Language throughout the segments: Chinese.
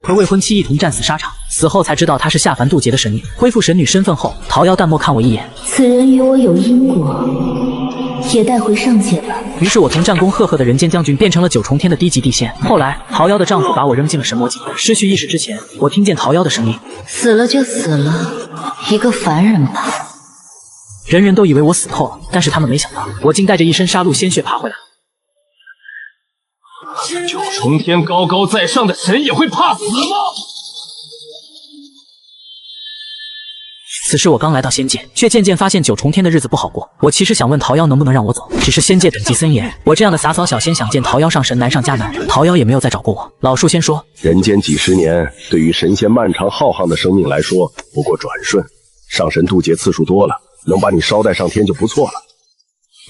和未婚妻一同战死沙场，死后才知道她是下凡渡劫的神女。恢复神女身份后，桃夭淡漠看我一眼，此人与我有因果，也带回上界吧。于是我从战功赫赫的人间将军变成了9重天的低级地仙。后来桃夭的丈夫把我扔进了神魔境，失去意识之前，我听见桃夭的声音：死了就死了，一个凡人吧。人人都以为我死透了，但是他们没想到，我竟带着一身杀戮鲜血爬回来。9重天高高在上的神也会怕死吗？此时我刚来到仙界，却渐渐发现9重天的日子不好过。我其实想问桃夭能不能让我走，只是仙界等级森严，我这样的洒扫小仙想见桃夭上神难上加难。桃夭也没有再找过我。老树仙说，人间几十年，对于神仙漫长浩瀚的生命来说，不过转瞬。上神渡劫次数多了，能把你捎带上天就不错了。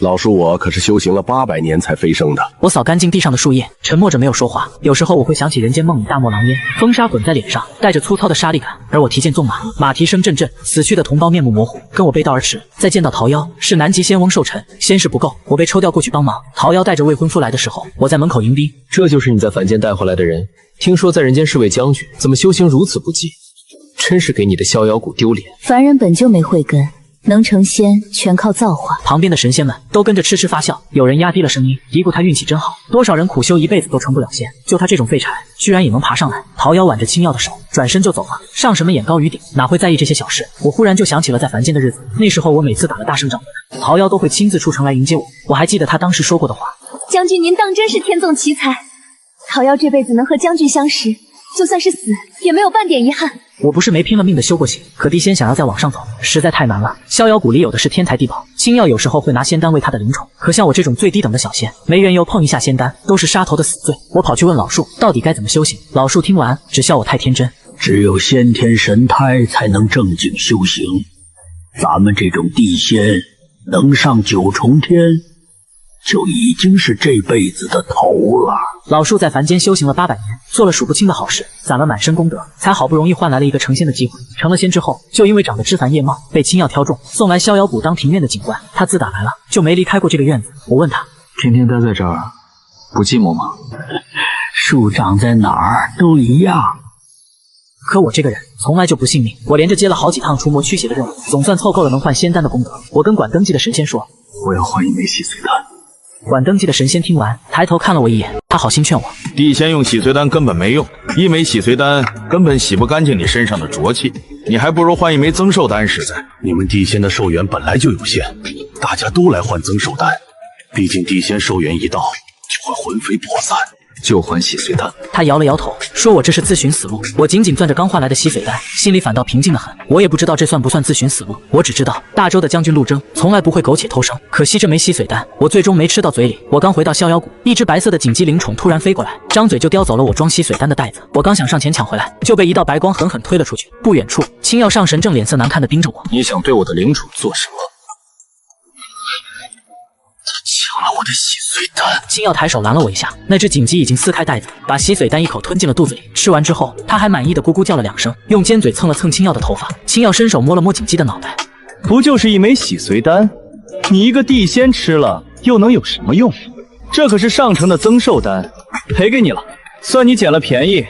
老树我可是修行了800年才飞升的。我扫干净地上的树叶，沉默着没有说话。有时候我会想起人间梦里大漠狼烟，风沙滚在脸上，带着粗糙的杀力感。而我提剑纵马，马蹄声阵阵，死去的同胞面目模糊，跟我背道而驰。再见到桃夭，是南极仙翁寿辰，仙事不够，我被抽调过去帮忙。桃夭带着未婚夫来的时候，我在门口迎宾。这就是你在凡间带回来的人？听说在人间是位将军，怎么修行如此不济？真是给你的逍遥谷丢脸。凡人本就没慧根，能成仙全靠造化。旁边的神仙们都跟着痴痴发笑，有人压低了声音嘀咕他运气真好，多少人苦修一辈子都成不了仙，就他这种废柴居然也能爬上来。桃夭挽着青耀的手转身就走了。上神们眼高于顶，哪会在意这些小事？我忽然就想起了在凡间的日子，那时候我每次打了大胜仗，桃夭都会亲自出城来迎接我。我还记得他当时说过的话，将军您当真是天纵奇才，桃夭这辈子能和将军相识，就算是死也没有半点遗憾。我不是没拼了命的修过行，可地仙想要再往上走实在太难了。逍遥谷里有的是天才地宝，青耀有时候会拿仙丹喂他的灵宠，可像我这种最低等的小仙，没缘由碰一下仙丹都是杀头的死罪。我跑去问老树到底该怎么修行，老树听完只笑我太天真，只有先天神胎才能正经修行，咱们这种地仙能上9重天就已经是这辈子的头了。老树在凡间修行了800年，做了数不清的好事，攒了满身功德，才好不容易换来了一个成仙的机会。成了仙之后，就因为长得枝繁叶茂，被青耀挑中，送来逍遥谷当庭院的警官。他自打来了就没离开过这个院子。我问他，天天待在这儿，不寂寞吗？树长在哪儿都一样。可我这个人从来就不信命，我连着接了好几趟除魔驱邪的任务，总算凑够了能换仙丹的功德。我跟管登记的神仙说，我要换一枚洗髓丹。管登记的神仙听完，抬头看了我一眼，他好心劝我，地仙用洗髓丹根本没用，一枚洗髓丹根本洗不干净你身上的浊气，你还不如换一枚增寿丹实在。你们地仙的寿元本来就有限，大家都来换增寿丹，毕竟地仙寿元一到就会魂飞魄散。就换洗髓丹。他摇了摇头，说我这是自寻死路。我紧紧攥着刚换来的洗髓丹，心里反倒平静得很。我也不知道这算不算自寻死路，我只知道大周的将军陆征从来不会苟且偷生，可惜这枚洗髓丹我最终没吃到嘴里。我刚回到逍遥谷，一只白色的锦鸡灵宠突然飞过来，张嘴就叼走了我装洗髓丹的袋子。我刚想上前抢回来，就被一道白光狠狠推了出去。不远处，青耀上神正脸色难看地盯着我，你想对我的灵宠做什么？抢了我的洗髓丹。青耀抬手拦了我一下，那只锦鸡已经撕开袋子，把洗髓丹一口吞进了肚子里。吃完之后，他还满意的咕咕叫了2声，用尖嘴蹭了蹭青耀的头发。青耀伸手摸了摸锦鸡的脑袋，不就是一枚洗髓丹？你一个地仙吃了又能有什么用？这可是上乘的增寿丹，赔给你了，算你捡了便宜。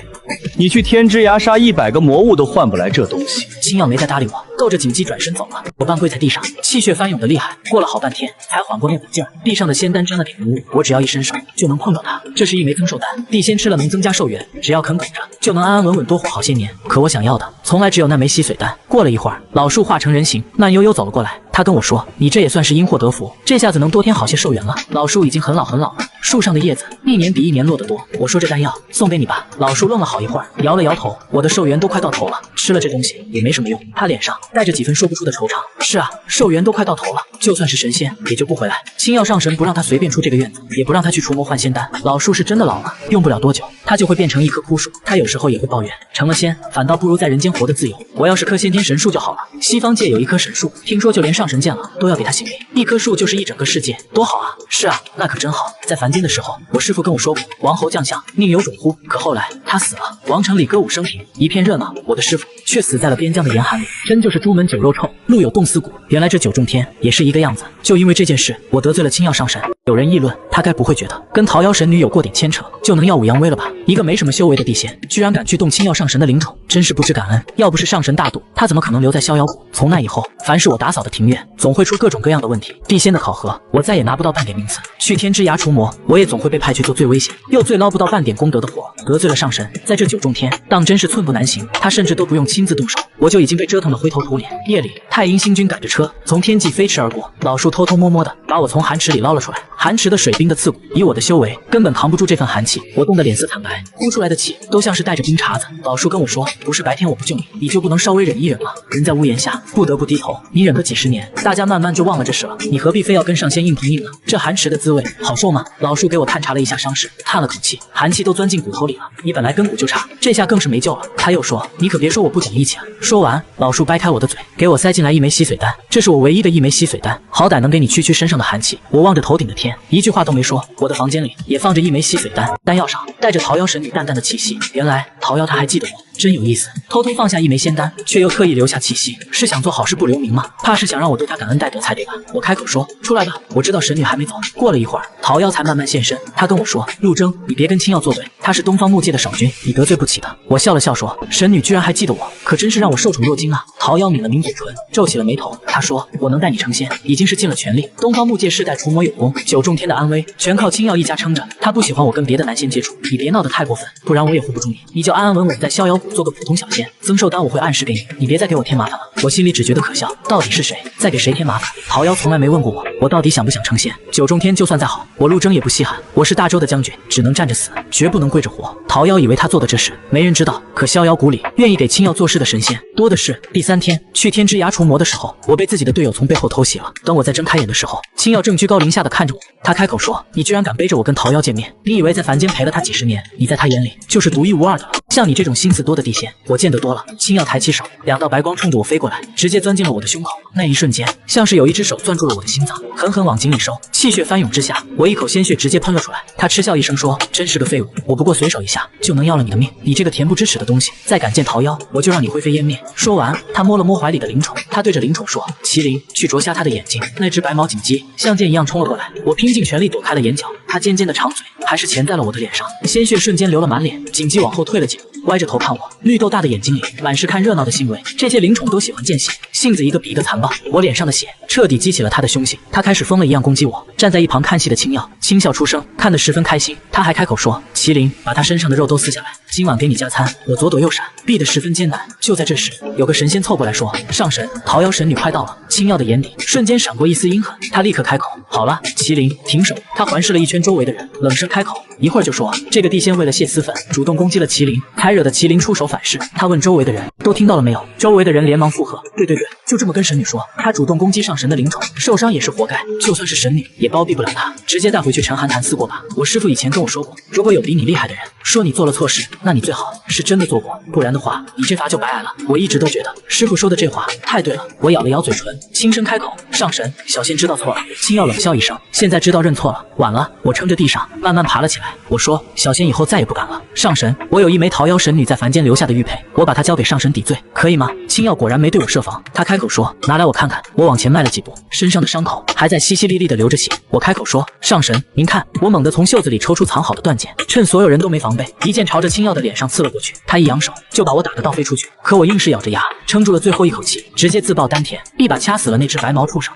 你去天之崖杀100个魔物都换不来这东西。青耀没再搭理我，逗着锦鸡转身走了。我半跪在地上，气血翻涌的厉害，过了好半天才缓过那股劲儿。地上的仙丹沾了点污，我只要一伸手就能碰到它。这是一枚增寿丹，地仙吃了能增加寿元，只要肯苟着就能安安稳稳多活好些年。可我想要的从来只有那枚洗髓丹。过了一会儿，老树化成人形，慢悠悠走了过来。他跟我说，你这也算是因祸得福，这下子能多添好些寿元了。老树已经很老很老了，树上的叶子一年比一年落得多。我说这丹药送给你吧。老树愣了好一会儿，摇了摇头，我的寿元都快到头了，吃了这东西也没什么用。他脸上带着几分说不出的惆怅。是啊，寿元都快到头了，就算是神仙也就不回来。青耀上神不让他随便出这个院子，也不让他去除魔换仙丹。老树是真的老了，用不了多久他就会变成一棵枯树。他有时候也会抱怨，成了仙反倒不如在人间活得自由。我要是棵先天神树就好了。西方界有一棵神树，听说就连上神见了都要给他行礼，一棵树就是一整个世界，多好啊！是啊，那可真好。在凡间的时候，我师父跟我说过，王侯将相宁有种乎？可后来他死了，王城里歌舞升平，一片热闹，我的师父却死在了边疆的严寒里，真就是朱门酒肉臭。路有冻死骨，原来这九重天也是一个样子。就因为这件事，我得罪了青曜上神。有人议论，他该不会觉得跟桃妖神女有过点牵扯，就能耀武扬威了吧？一个没什么修为的地仙，居然敢去动青曜上神的灵宠，真是不知感恩。要不是上神大度，他怎么可能留在逍遥谷？从那以后，凡是我打扫的庭院，总会出各种各样的问题。地仙的考核，我再也拿不到半点名次。去天之涯除魔，我也总会被派去做最危险又最捞不到半点功德的活。得罪了上神，在这九重天，当真是寸步难行。他甚至都不用亲自动手，我就已经被折腾得灰头土脸。夜里，太阴星君赶着车从天际飞驰而过，老树偷偷摸摸的把我从寒池里捞了出来。寒池的水冰的刺骨，以我的修为根本扛不住这份寒气，我冻得脸色惨白，呼出来的气都像是带着冰碴子。老树跟我说，不是白天我不救你，你就不能稍微忍一忍吗？人在屋檐下，不得不低头。你忍个几十年，大家慢慢就忘了这事了，你何必非要跟上仙硬碰硬呢？这寒池的滋味好受吗？老树给我探查了一下伤势，叹了口气，寒气都钻进骨头里了，你本来根骨就差，这下更是没救了。他又说，你可别说我不讲义气啊。说完，老树掰开我的嘴，给我塞进来一枚吸髓丹，这是我唯一的一枚吸髓丹，好歹能给你驱身上的寒气。我望着头顶的天，一句话都没说。我的房间里也放着一枚吸髓丹，丹药上带着桃妖神女淡淡的气息。原来桃妖她还记得我，真有意思。偷偷放下一枚仙丹，却又特意留下气息，是想做好事不留名吗？怕是想让我对她感恩戴德才对吧？我开口说，出来吧，我知道神女还没走。过了一会儿，桃妖才慢慢现身，她跟我说，陆征，你别跟青曜作对，她是东方木界的少君，你得罪不起的。我笑了笑说，神女居然还记得我，可真是让我受宠若惊啊。桃妖抿了抿嘴唇，皱起了眉头，她说，我能带你成仙，已经是尽了全力。东方木界世代除魔有功，九重天的安危全靠青曜一家撑着，她不喜欢我跟别的男仙接触，你别闹得太过分，不然我也护不住你。你就安安稳稳在逍遥谷做个普通小仙，增寿丹我会按时给你，你别再给我添麻烦了。我心里只觉得可笑，到底是谁在给谁添麻烦？桃妖从来没问过我到底想不想成仙。九重天就算再好，我陆征也不稀罕，我是大周的将军，只能站着死，绝不能跪着活。桃妖以为他做的这事没人知道，可逍遥谷里愿意给青曜做事的神仙多的是。第3天去天之涯除魔的时候，我被自己的队友从背后偷袭了。等我再睁开眼的时候，青曜正居高临下的看着我，他开口说，你居然敢背着我跟桃妖见面，你以为在凡间陪了他几十年，你在他眼里就是独一无二的了？像你这种心思多的地仙，我见得多了。青曜抬起手，2道白光冲着我飞过来，直接钻进了我的胸口。那一瞬间，像是有一只手攥住了我的心脏，狠狠往井里收。气血翻涌之下，我一口鲜血直接喷了出来。他嗤笑一声说，真是个废物，我不过随手一下就能要了你的命，你这个恬不知耻的东西，再敢见桃妖，我就让你灰飞烟灭。说完，他摸了摸怀里的灵宠，他对着灵宠说，麒麟，去啄瞎他的眼睛。那只白毛锦鸡像箭一样冲了过来，我拼尽全力躲开了眼角，他尖尖的长嘴还是钳在了我的脸上，鲜血瞬间流了满脸。锦鸡往后退了几步，歪着头看我，绿豆大的眼睛里满是看热闹的欣慰。这些灵宠都喜欢见血，性子一个比一个残暴。我脸上的血彻底激起了他的凶性，他开始疯了一样攻击我。站在一旁看戏的青曜轻笑出声，看得十分开心。他还开口说，麒麟，把他身上的肉都撕下来，今晚给你加餐。我左躲右闪，避得十分艰难。就在这时，有个神仙凑过来说，上神，桃妖神女快到了。青曜的眼底瞬间闪过一丝阴狠，他立刻开口，好了，麒麟，停手。他环视了一圈周围的人，冷声开口，一会儿就说，这个地仙为了泄私愤，主动攻击了麒麟，才惹得麒麟出手反噬。他问周围的人，都听到了没有？周围的人连忙附和，对，就这么跟神女说，他主动攻击上神的灵宠，受伤也是活该，就算是神女也包庇不了他，直接带回去陈寒谈思过吧。我师父以前跟我说过，如果有比你厉害的人说你做了错事，那你最好是真的做过，不然的话，你这罚就白挨了。我一直都觉得师父说的这话太对了。我咬了咬嘴唇，轻声开口，上神，小仙知道错了。青曜冷笑一声，现在知道认错了，晚了。我撑着地上慢慢爬了起来，我说，小仙以后再也不敢了。上神，我有一枚桃妖神女在凡间留下的玉佩，我把它交给上神抵罪，可以吗？青曜果然没对我设防，他开口说，拿来我看看。我往前迈了几步，身上的伤口还在淅淅沥沥的流着血。我开口说，上神，您看。我猛地从袖子里抽出藏好的断剑，趁所有人都没防备，一剑朝着青曜的脸上刺了过去。他一扬手就把我打得倒飞出去，可我硬是咬着牙撑住了最后一口气，直接自爆丹田，一把掐死了那只白毛畜生。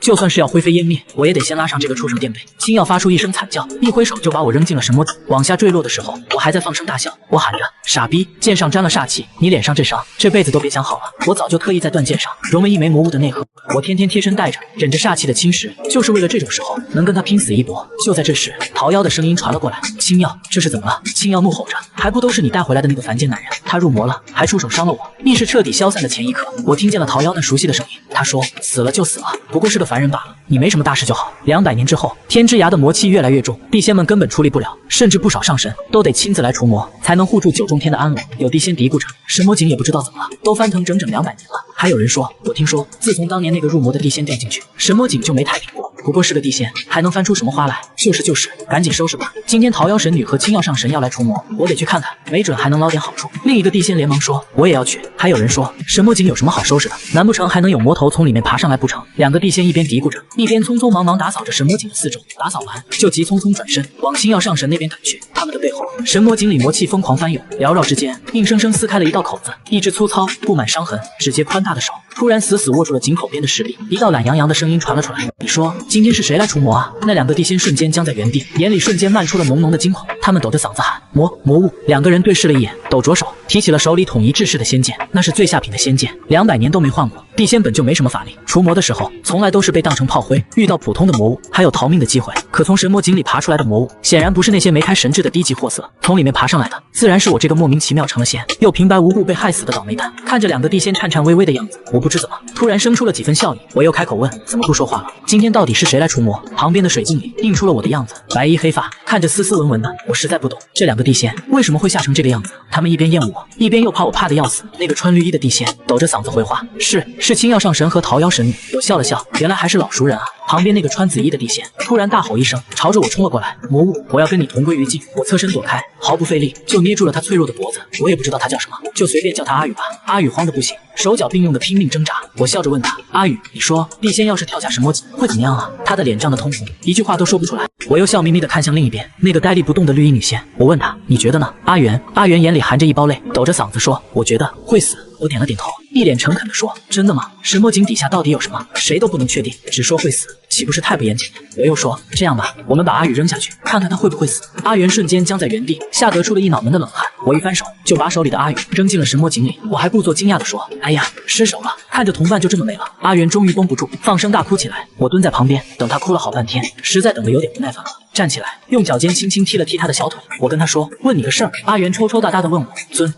就算是要灰飞烟灭，我也得先拉上这个畜生垫背。青曜发出一声惨叫，一挥手就把我扔进了神魔井。往下坠落的时候，我还在放声大笑，我喊着，傻逼，剑上沾了煞气，你脸上这伤这辈子都别想好了。我早就特意在断剑上融了一枚魔物的内核，我天天贴身带着，忍着煞气的侵蚀，就是为了这种时候能跟他拼死一搏。就在这时，桃妖的声音传了过来，青曜，这是怎么了？青曜怒吼着，还不都是你带回来的那个凡间男人，他入魔了，还出手伤了我。意识彻底消散的前一刻，我听见了桃妖那熟悉的声音，他说，死了就死了，不过是个凡人罢了，你没什么大事就好。200年之后，天之涯的魔气越来越重，地仙们根本处理不了，甚至不少上神都得亲自来除魔，才能护住九重天的安稳。有地仙嘀咕着，神魔井也不知道怎么了，都翻腾整整200年了。还有人说，我听说自从当年那个入魔的地仙掉进去，神魔井就没太平过。不过是个地仙，还能翻出什么花来？就是，赶紧收拾吧。今天桃妖神女和青曜上神要来除魔，我得去看看，没准还能捞点好处。另一个地仙连忙说，我也要去。还有人说，神魔井有什么好收拾的？难不成还能有魔头从里面爬上来不成？两个地仙一边嘀咕着，一边匆匆忙忙打扫着神魔井的四周。打扫完，就急匆匆转身往青曜上神那边赶去。他们的背后，神魔井里魔气疯狂翻涌，缭绕之间，硬生生撕开了一道口子。一只粗糙、布满伤痕、指节宽大的手突然死死握住了井口边的石壁。一道懒洋洋的声音传了出来：“你说，今天是谁来除魔啊？”那两个地仙瞬间僵在原地，眼里瞬间漫出了浓浓的惊恐。他们抖着嗓子喊：“魔物！”两个人对视了一眼，抖着手提起了手里统一制式的仙剑，那是最下品的仙剑，200年都没换过。地仙本就没什么法力，除魔的时候从来都是被当成炮灰，遇到普通的魔物还有逃命的机会。可从神魔井里爬出来的魔物，显然不是那些没开神智的低级货色，从里面爬上来的，自然是我这个莫名其妙成了仙，又平白无故被害死的倒霉蛋。看着两个地仙颤颤巍巍的样子，我不知怎么突然生出了几分笑意。我又开口问：“怎么不说话了？今天到底是谁来除魔？”旁边的水镜里映出了我的样子，白衣黑发，看着斯斯文文的。我实在不懂这两个地仙为什么会吓成这个样子。他们一边厌恶我，一边又怕我怕得要死。那个穿绿衣的地仙抖着嗓子回话：“是青曜上神和桃妖神女。”我笑了笑，原来还是老熟人啊。旁边那个穿紫衣的地仙突然大吼一声，朝着我冲了过来：“魔物，我要跟你同归于尽！”我侧身躲开，毫不费力就捏住了他脆弱的脖子。我也不知道他叫什么，就随便叫他阿宇吧。阿宇慌得不行，手脚并用的拼命挣扎。我笑着问他：“阿宇，你说地仙要是跳下神魔井会怎么样啊？”他的脸涨得通红，一句话都说不出来。我又笑眯眯地看向另一边那个呆立不动的绿衣女仙，我问他：“你觉得呢？”阿元眼里含着一包泪，抖着嗓子说：“我觉得会死。”我点了点头，一脸诚恳地说：“真的吗？神魔井底下到底有什么？谁都不能确定，只说会死，岂不是太不严谨？”我又说：“这样吧，我们把阿宇扔下去，看看他会不会死。”阿元瞬间僵在原地，吓得出了一脑门的冷汗。我一翻手就把手里的阿宇扔进了神魔井里，我还故作惊讶地说：“哎呀，失手了！”看着同伴就这么没了，阿元终于绷不住，放声大哭起来。我蹲在旁边等他哭了好半天，实在等得有点不耐烦了，站起来用脚尖轻轻踢了踢他的小腿。我跟他说：“问你个事儿。”阿元抽抽搭搭地问我：“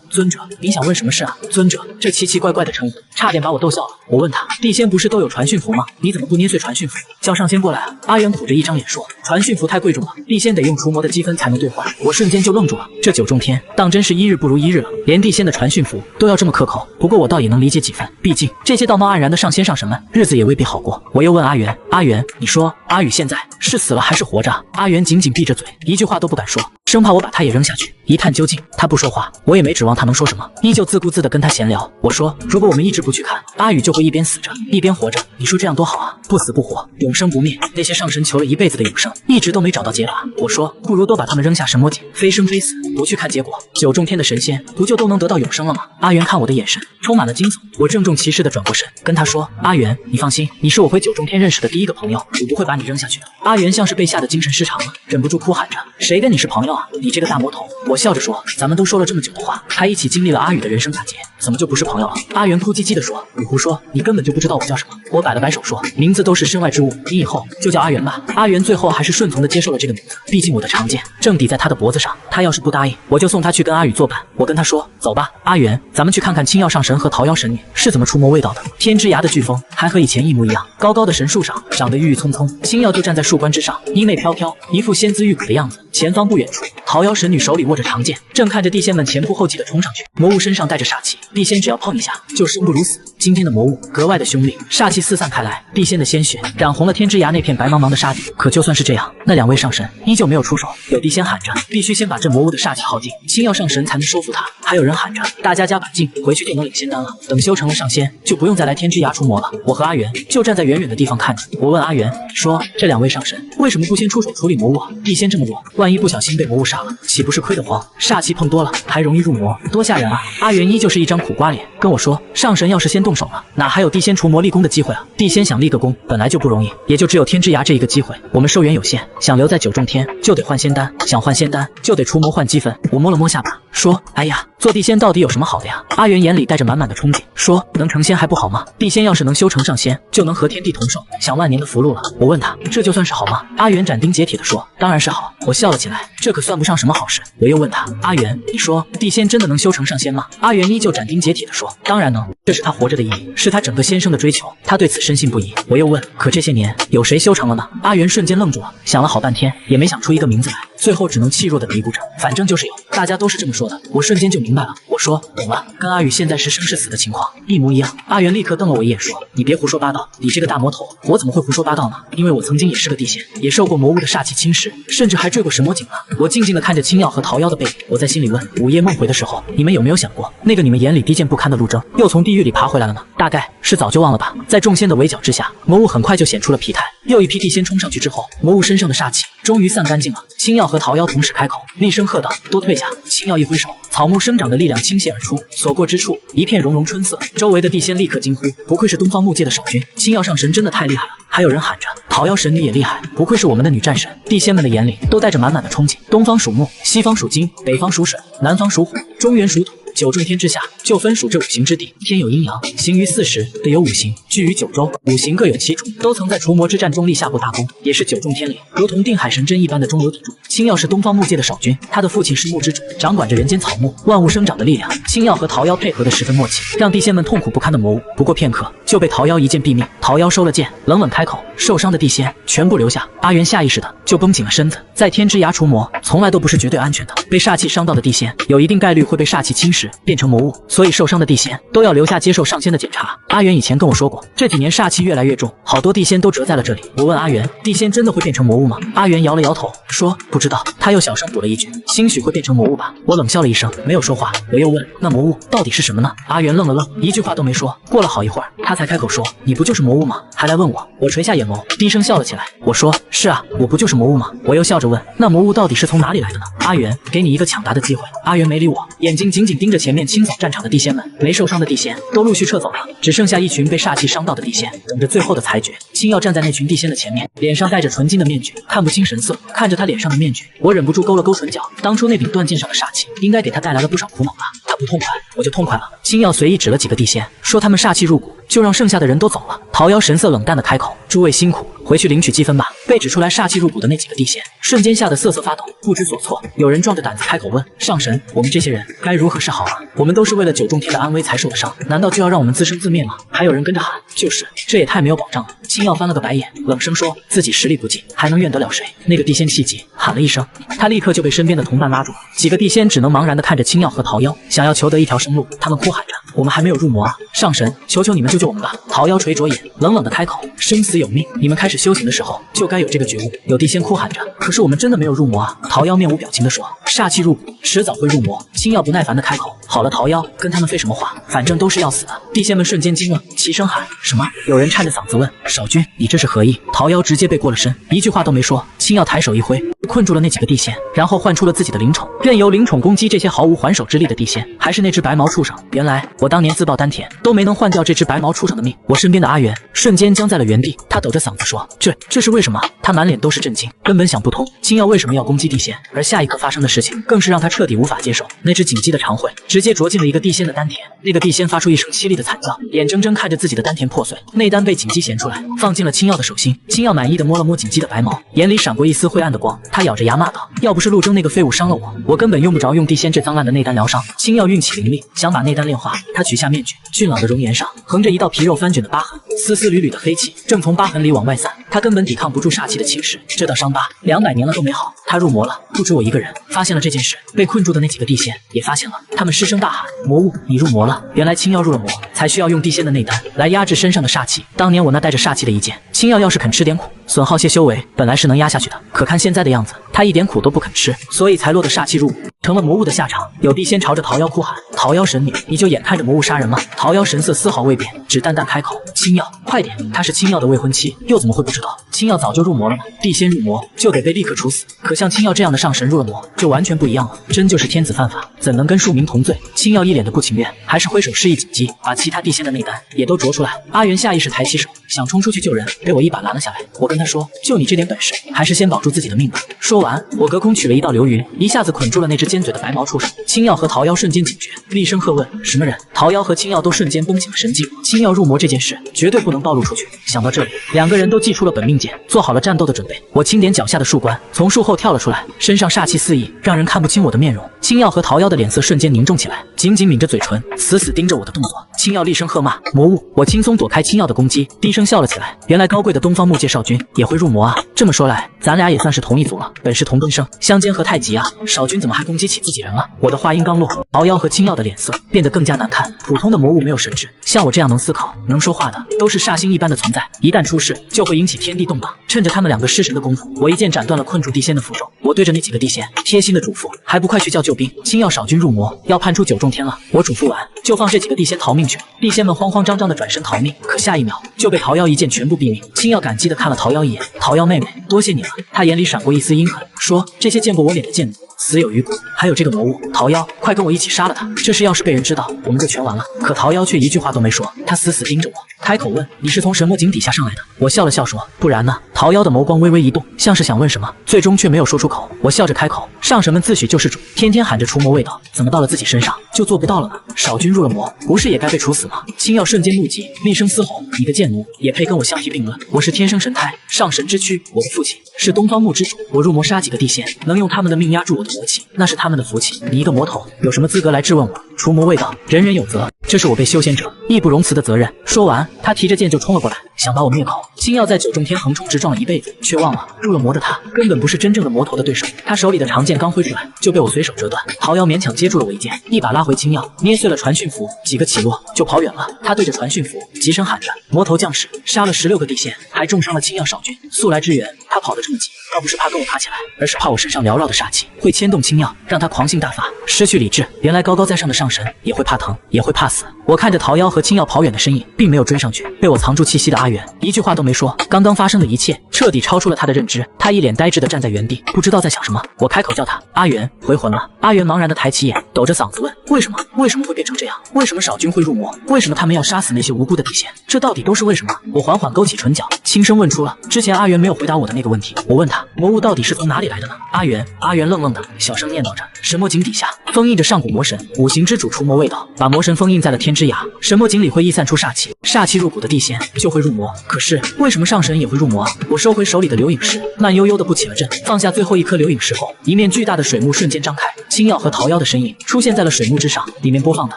尊者，你想问什么事啊？”尊者这奇奇怪怪的称呼差点把我逗笑了。我问他：“地仙不是都有传讯符吗？你怎么不捏碎传讯符，叫上仙过来啊？”阿元苦着一张脸说：“传讯符太贵重了，地仙得用除魔的积分才能兑换。”我瞬间就愣住了，这九重天当真是一日不如一日了，连地仙的传讯符都要这么克扣。不过我倒也能理解几分，毕竟这些道貌岸然的上仙上神们日子也未必好过。我又问阿元：“阿元，你说阿宇现在是死了还是活着？”阿元紧紧闭着嘴，一句话都不敢说，生怕我把他也扔下去一探究竟。他不说话，我也没指望他能说什么，依旧自顾自地跟他闲聊。我说：“如果我们一直不去看，阿宇就会一边死着一边活着，你说这样多好啊，不死不活，永生不灭。那些上神求了一辈子的永生，一直都没找到解法。”我说：“不如都把他们扔下神魔井，非生非死，不去看结果，九重天的神仙不就都能得到永生了吗？”阿元看我的眼神充满了惊悚，我郑重其事地转过身跟他说：“阿元，你放心，你是我回九重天认识的第一个朋友，我不会把你扔下去的。”阿元像是被吓得精神失常了，忍不住哭喊着：“谁跟你是朋友啊？你这个大魔头！”我笑着说：“咱们都说了这么久的话，还一起经历了阿宇的人生打劫，怎么就不是朋友了？”阿元哭唧唧地说：“你胡说，你根本就不知道我叫什么。”我摆了摆手说：“名字都是身外之物，你以后就叫阿元吧。”阿元最后还是顺从地接受了这个名字，毕竟我的长剑正抵在他的脖子上，他要是不答应，我就送他去跟阿宇作伴。我跟他说：“走吧，阿元，咱们去看看青曜上神和桃妖神女是怎么除魔味道的。”天之涯的飓风还和以前一模一样，高高的神树上长得郁郁葱葱，青曜就站在树冠之上，衣袂飘飘，一副仙姿玉骨的样子。前方不远处，桃妖神女手里握着长剑，正看着地仙们前仆后继地冲上去。魔物身上带着煞气，地仙只要碰一下就生不如死。今天的魔物格外的凶厉，煞气四散开来，地仙的鲜血染红了天之涯那片白茫茫的沙地。可就算是这样，那两位上神依旧没有出手。有地仙喊着，必须先把这魔物的煞气耗尽，青曜上神才能收服他。还有人喊着，大家加把劲，回去就能领仙丹了，等修成了上仙，就不用再来天之涯除魔了。我和阿元就站在远远的地方看着。我问阿元说，这两位上神为什么不先出手处理魔物啊？地仙这么弱，万一不小心被魔物杀了，岂不是亏得慌？煞气碰多了还容易入魔，多吓人啊！阿元依旧是一张苦瓜脸，跟我说，上神要是先动手了，哪还有地仙除魔立功的机会啊？地仙想立个功本来就不容易，也就只有天之涯这一个机会。我们寿元有限，想留在九重天就得换仙丹，想换仙丹就得除魔换积分。我摸了摸下巴说，哎呀，做地仙到底有什么好的呀？阿元眼里带着满满的憧憬，说，能成仙还不好吗？地仙要是能修成上仙，就能和天地同寿，享万年的福禄了。我问他，这就算是好吗？阿元斩钉截铁地说，当然是好。我笑了起来，这可算不上什么好事。我又问他，阿元，你说地仙真的能修成上仙吗？阿元依旧斩钉截铁地说，当然能，这是他活着的意义，是他整个仙生的追求，他对此深信不疑。我又问，可这些年有谁修成了呢？阿元瞬间愣住了，想了好半天也没想出一个名字来，最后只能气弱地嘀咕着，反正就是有。大家都是这么说的。我瞬间就明白了。我说懂了，跟阿宇现在是生是死的情况一模一样。阿元立刻瞪了我一眼，说：“你别胡说八道，你这个大魔头，我怎么会胡说八道呢？因为我曾经也是个地仙，也受过魔物的煞气侵蚀，甚至还坠过神魔井呢。”我静静地看着青耀和桃夭的背影，我在心里问：午夜梦回的时候，你们有没有想过，那个你们眼里低贱不堪的陆征，又从地狱里爬回来了呢？大概是早就忘了吧。在众仙的围剿之下，魔物很快就显出了疲态。又一批地仙冲上去之后，魔物身上的煞气终于散干净了。青耀和桃夭同时开口，厉声喝道：“都退下！”青耀一挥手，草木生长的力量倾泻而出，所过之处一片融融春色。周围的地仙立刻惊呼：“不愧是东方木界的守军，青耀上神真的太厉害了！”还有人喊着：“桃夭神女也厉害，不愧是我们的女战神！”地仙们的眼里都带着满满的憧憬。东方属木，西方属金，北方属水，南方属虎，中原属土。九重天之下，就分属这五行之地。天有阴阳，行于40，地有五行，居于9州。五行各有其主，都曾在除魔之战中立下过大功，也是9重天里如同定海神针一般的中流砥柱。青耀是东方木界的守军，他的父亲是木之主，掌管着人间草木万物生长的力量。青耀和桃夭配合的十分默契，让地仙们痛苦不堪的魔物不过片刻就被桃夭一剑毙命。桃夭收了剑，冷冷开口：“受伤的地仙全部留下。”阿元下意识的就绷紧了身子。在天之涯除魔从来都不是绝对安全的，被煞气伤到的地仙有一定概率会被煞气侵蚀变成魔物，所以受伤的地仙都要留下接受上仙的检查。阿元以前跟我说过，这几年煞气越来越重，好多地仙都折在了这里。我问阿元，地仙真的会变成魔物吗？阿元摇了摇头，说不知道。他又小声补了一句，兴许会变成魔物吧。我冷笑了一声，没有说话。我又问，那魔物到底是什么呢？阿元愣了愣，一句话都没说。过了好一会儿，他才开口说，你不就是魔物吗？还来问我。我垂下眼眸，低声笑了起来。我说，是啊，我不就是魔物吗？我又笑着问，那魔物到底是从哪里来的呢？阿元，给你一个抢答的机会。阿元没理我，眼睛紧紧盯着前面清扫战场的地仙们。没受伤的地仙都陆续撤走了，只剩下一群被煞气伤到的地仙，等着最后的裁决。青耀站在那群地仙的前面，脸上戴着纯金的面具，看不清神色。看着他脸上的面具，我忍不住勾了勾唇角。当初那柄断剑上的煞气，应该给他带来了不少苦恼吧？他不痛快，我就痛快了。青耀随意指了几个地仙，说他们煞气入骨，就让剩下的人都走了。桃夭神色冷淡的开口，诸位辛苦，回去领取积分吧。被指出来煞气入骨的那几个地仙，瞬间吓得瑟瑟发抖，不知所措。有人壮着胆子开口问，上神，我们这些人该如何是好啊？我们都是为了9重天的安危才受的伤，难道就要让我们自生自灭吗？还有人跟着喊，就是，这也太没有保障了。青耀翻了个白眼，冷声说，自己实力不济，还能怨得了谁？那个地仙气急，喊了一声，他立刻就被身边的同伴拉住。几个地仙只能茫然地看着青耀和桃夭，想要求得一条生路。他们哭喊着，我们还没有入魔啊！上神，求求你们救救我们吧！桃夭垂着眼，冷冷地开口，生死有命，你们开始修行的时候就该有这个觉悟。有地仙哭喊着，可是我们真的没有入魔啊！桃夭面无表情地说，煞气入骨，迟早会入魔。青耀不耐烦地开口，好了，桃夭，跟他们废什么话？反正都是要死的。地仙们瞬间惊了，齐声喊什么？有人颤着嗓子问，守军，你这是何意？桃夭直接背过了身，一句话都没说。青耀抬手一挥，困住了那几个地仙，然后唤出了自己的灵宠，任由灵宠攻击这些毫无还手之力的地仙。还是那只白毛畜生，原来我当年自爆丹田都没能换掉这只白毛畜生的命。我身边的阿元瞬间僵在了原地，他抖着嗓子说，这是为什么？他满脸都是震惊，根本想不通青耀为什么要攻击地仙。而下一刻发生的事情更是让他彻底无法接受，那只紧急的长喙直接啄进了一个地仙的丹田，那个地仙发出一声凄厉的惨叫，眼睁睁看着自己的丹田破碎，内丹被紧急衔出来，放进了青耀的手心。青耀满意的摸了摸紧急的白毛，眼里闪过一丝灰暗的光，他咬着牙骂道，要不是陆征那个废物伤了我根本用不着用地仙这脏烂的内丹疗伤。青耀运气凌厉，想把内丹炼化，他取下面具，俊朗的容颜上横着一道皮肉翻卷的疤痕，丝丝缕缕的黑气正从疤痕里往外散，他根本抵抗不住煞气的侵蚀，这道伤疤200年了都没好。他入魔了，不止我一个人发现了这件事，被困住的那几个地仙也发现了，他们失声大喊，魔物，你入魔了！原来青耀入了魔，才需要用地仙的内丹来压制身上的煞气。当年我那带着煞气的一剑，青耀要是肯吃点苦，损耗些修为，本来是能压下去的，可看现在的样子，他一点苦都不肯吃，所以才落得煞气入骨，成了魔物的下场。有地仙朝着桃夭哭喊，桃夭神女，你就眼看着魔物杀人吗？桃夭神色丝毫未变，只淡淡开口，青耀，快点！她是青耀的未婚妻，又怎么会不知道？青耀早就入魔了吗？地仙入魔就得被立刻处死，可像青耀这样的上神入了魔就完全不一样了，真就是天子犯法，怎能跟庶民同罪？青耀一脸的不情愿，还是挥手示意紧急，把其他地仙的内丹也都啄出来。阿元下意识抬起手，想冲出去救人，被我一把拦了下来。我跟他说，就你这点本事，还是先保住自己的命吧。说完，我隔空取了一道流云，一下子捆住了那只尖嘴的白毛畜生。青耀和桃夭瞬间警觉，厉声喝问，什么人？桃夭和青耀都瞬间绷紧了神经。青耀入魔这件事绝对不能暴露出去。想到这里，两个人都祭出了本命剑，做好了战斗的准备。我轻点脚下的树冠，从树后跳了出来，身上煞气四溢，让人看不清我的面容。青耀和桃夭的脸色瞬间凝重起来，紧紧抿着嘴唇，死死盯着我的动作。青耀厉声喝骂：“魔物！”我轻松躲开青耀的攻击，低声笑了起来。原来高贵的东方木界少君也会入魔啊！这么说来，咱俩也算是同一组了，本是同根生，相煎何太急啊！少君怎么还攻击起自己人了？我的话音刚落，桃夭和青耀的脸色变得更加难看。普通的魔物没有神智，像我这样能思考、能说话的，都是煞星一般的存在，一旦出事就会引起天地动荡。趁着他们两个失神的功夫，我一剑斩断了困住地仙的符咒。我对着那几个地仙贴心的嘱咐：“还不快去叫救兵！青耀少君入魔，要判出9重天了。”我嘱咐完，就放这几个地仙逃命去。地仙们慌慌张张的转身逃命，可下一秒就被桃夭一剑全部毙命。青耀感激的看了桃夭一眼：“桃夭妹妹，多谢你了。”她眼里闪过一丝阴狠，说：“这些见过我脸的贱奴，死有余辜。还有这个魔物桃夭，快跟我一起杀了他！这事要是被人知道，我们就全完了。”可桃夭却一句话都没说，他死死盯着我，开口问：“你是从神魔井底下上来的？”我笑了笑说：“不然呢？”桃夭的眸光微微一动，像是想问什么，最终却没有说出口。我笑着开口：“上神们自诩救世主，天天喊着除魔卫道，怎么到了自己身上就做不到了呢？少君入了魔，不是也该被处死吗？”青耀瞬间怒极，厉声嘶吼：“你个贱奴，也配跟我相提并论？我是天生神胎，上神之躯，我的父亲是东方木之主，我入魔杀几个地仙，能用他们的命压住我的魔气，那是他们的福气。你一个魔头，有什么资格来质问我？除魔卫道，人人有责，这是我辈修仙者义不容辞的责任。”说完，他提着剑就冲了过来，想把我灭口。青耀在9重天横冲直撞了一辈子，却忘了入了魔的他根本不是真正的魔头的对手。他手里的长剑刚挥出来，就被我随手折断。桃夭勉强接住了我一剑，一把拉回青耀，捏碎了传讯符，几个起落就跑远了。他对着传讯符急声喊着：“魔头降世，杀了16个地仙，还重伤了青耀少君，速来支援！”他跑得这么急，倒不是怕跟我打起来，而是怕我身上缭绕的煞气会牵动青耀，让他狂性大发，失去理智。原来高高在上的上神也会怕疼，也会怕死。我看着桃夭和青耀跑远的身影，并没有追上去。被我藏住气息的阿元一句话都没说，刚刚发生的一切彻底超出了他的认知，他一脸呆滞地站在原地，不知道在想什么。我开口叫他：“阿元，回魂了。”阿元茫然地抬起眼，抖着嗓子问：“为什么？为什么会变成这样？为什么少君会入魔？为什么他们要杀死那些无辜的地仙？这到底都是为什么？”我缓缓勾起唇角，轻声问出了之前阿元没有回答我的那个问题。我问他：“魔物到底是从哪里来的呢？”阿元愣愣的，小声念叨着：“神魔井底下封印着上古魔神，五行之主除魔卫道，把魔神封印在了天之崖。神魔井里会溢散出煞气，煞气入骨的地仙就会入魔。可是为什么上神也会入魔啊？”我收回手里的流影石，慢悠悠的布起了阵，放下最后一颗流影石后，一面巨大的水幕瞬间张开，青耀和桃夭的身影出现在了水幕之上，里面播放的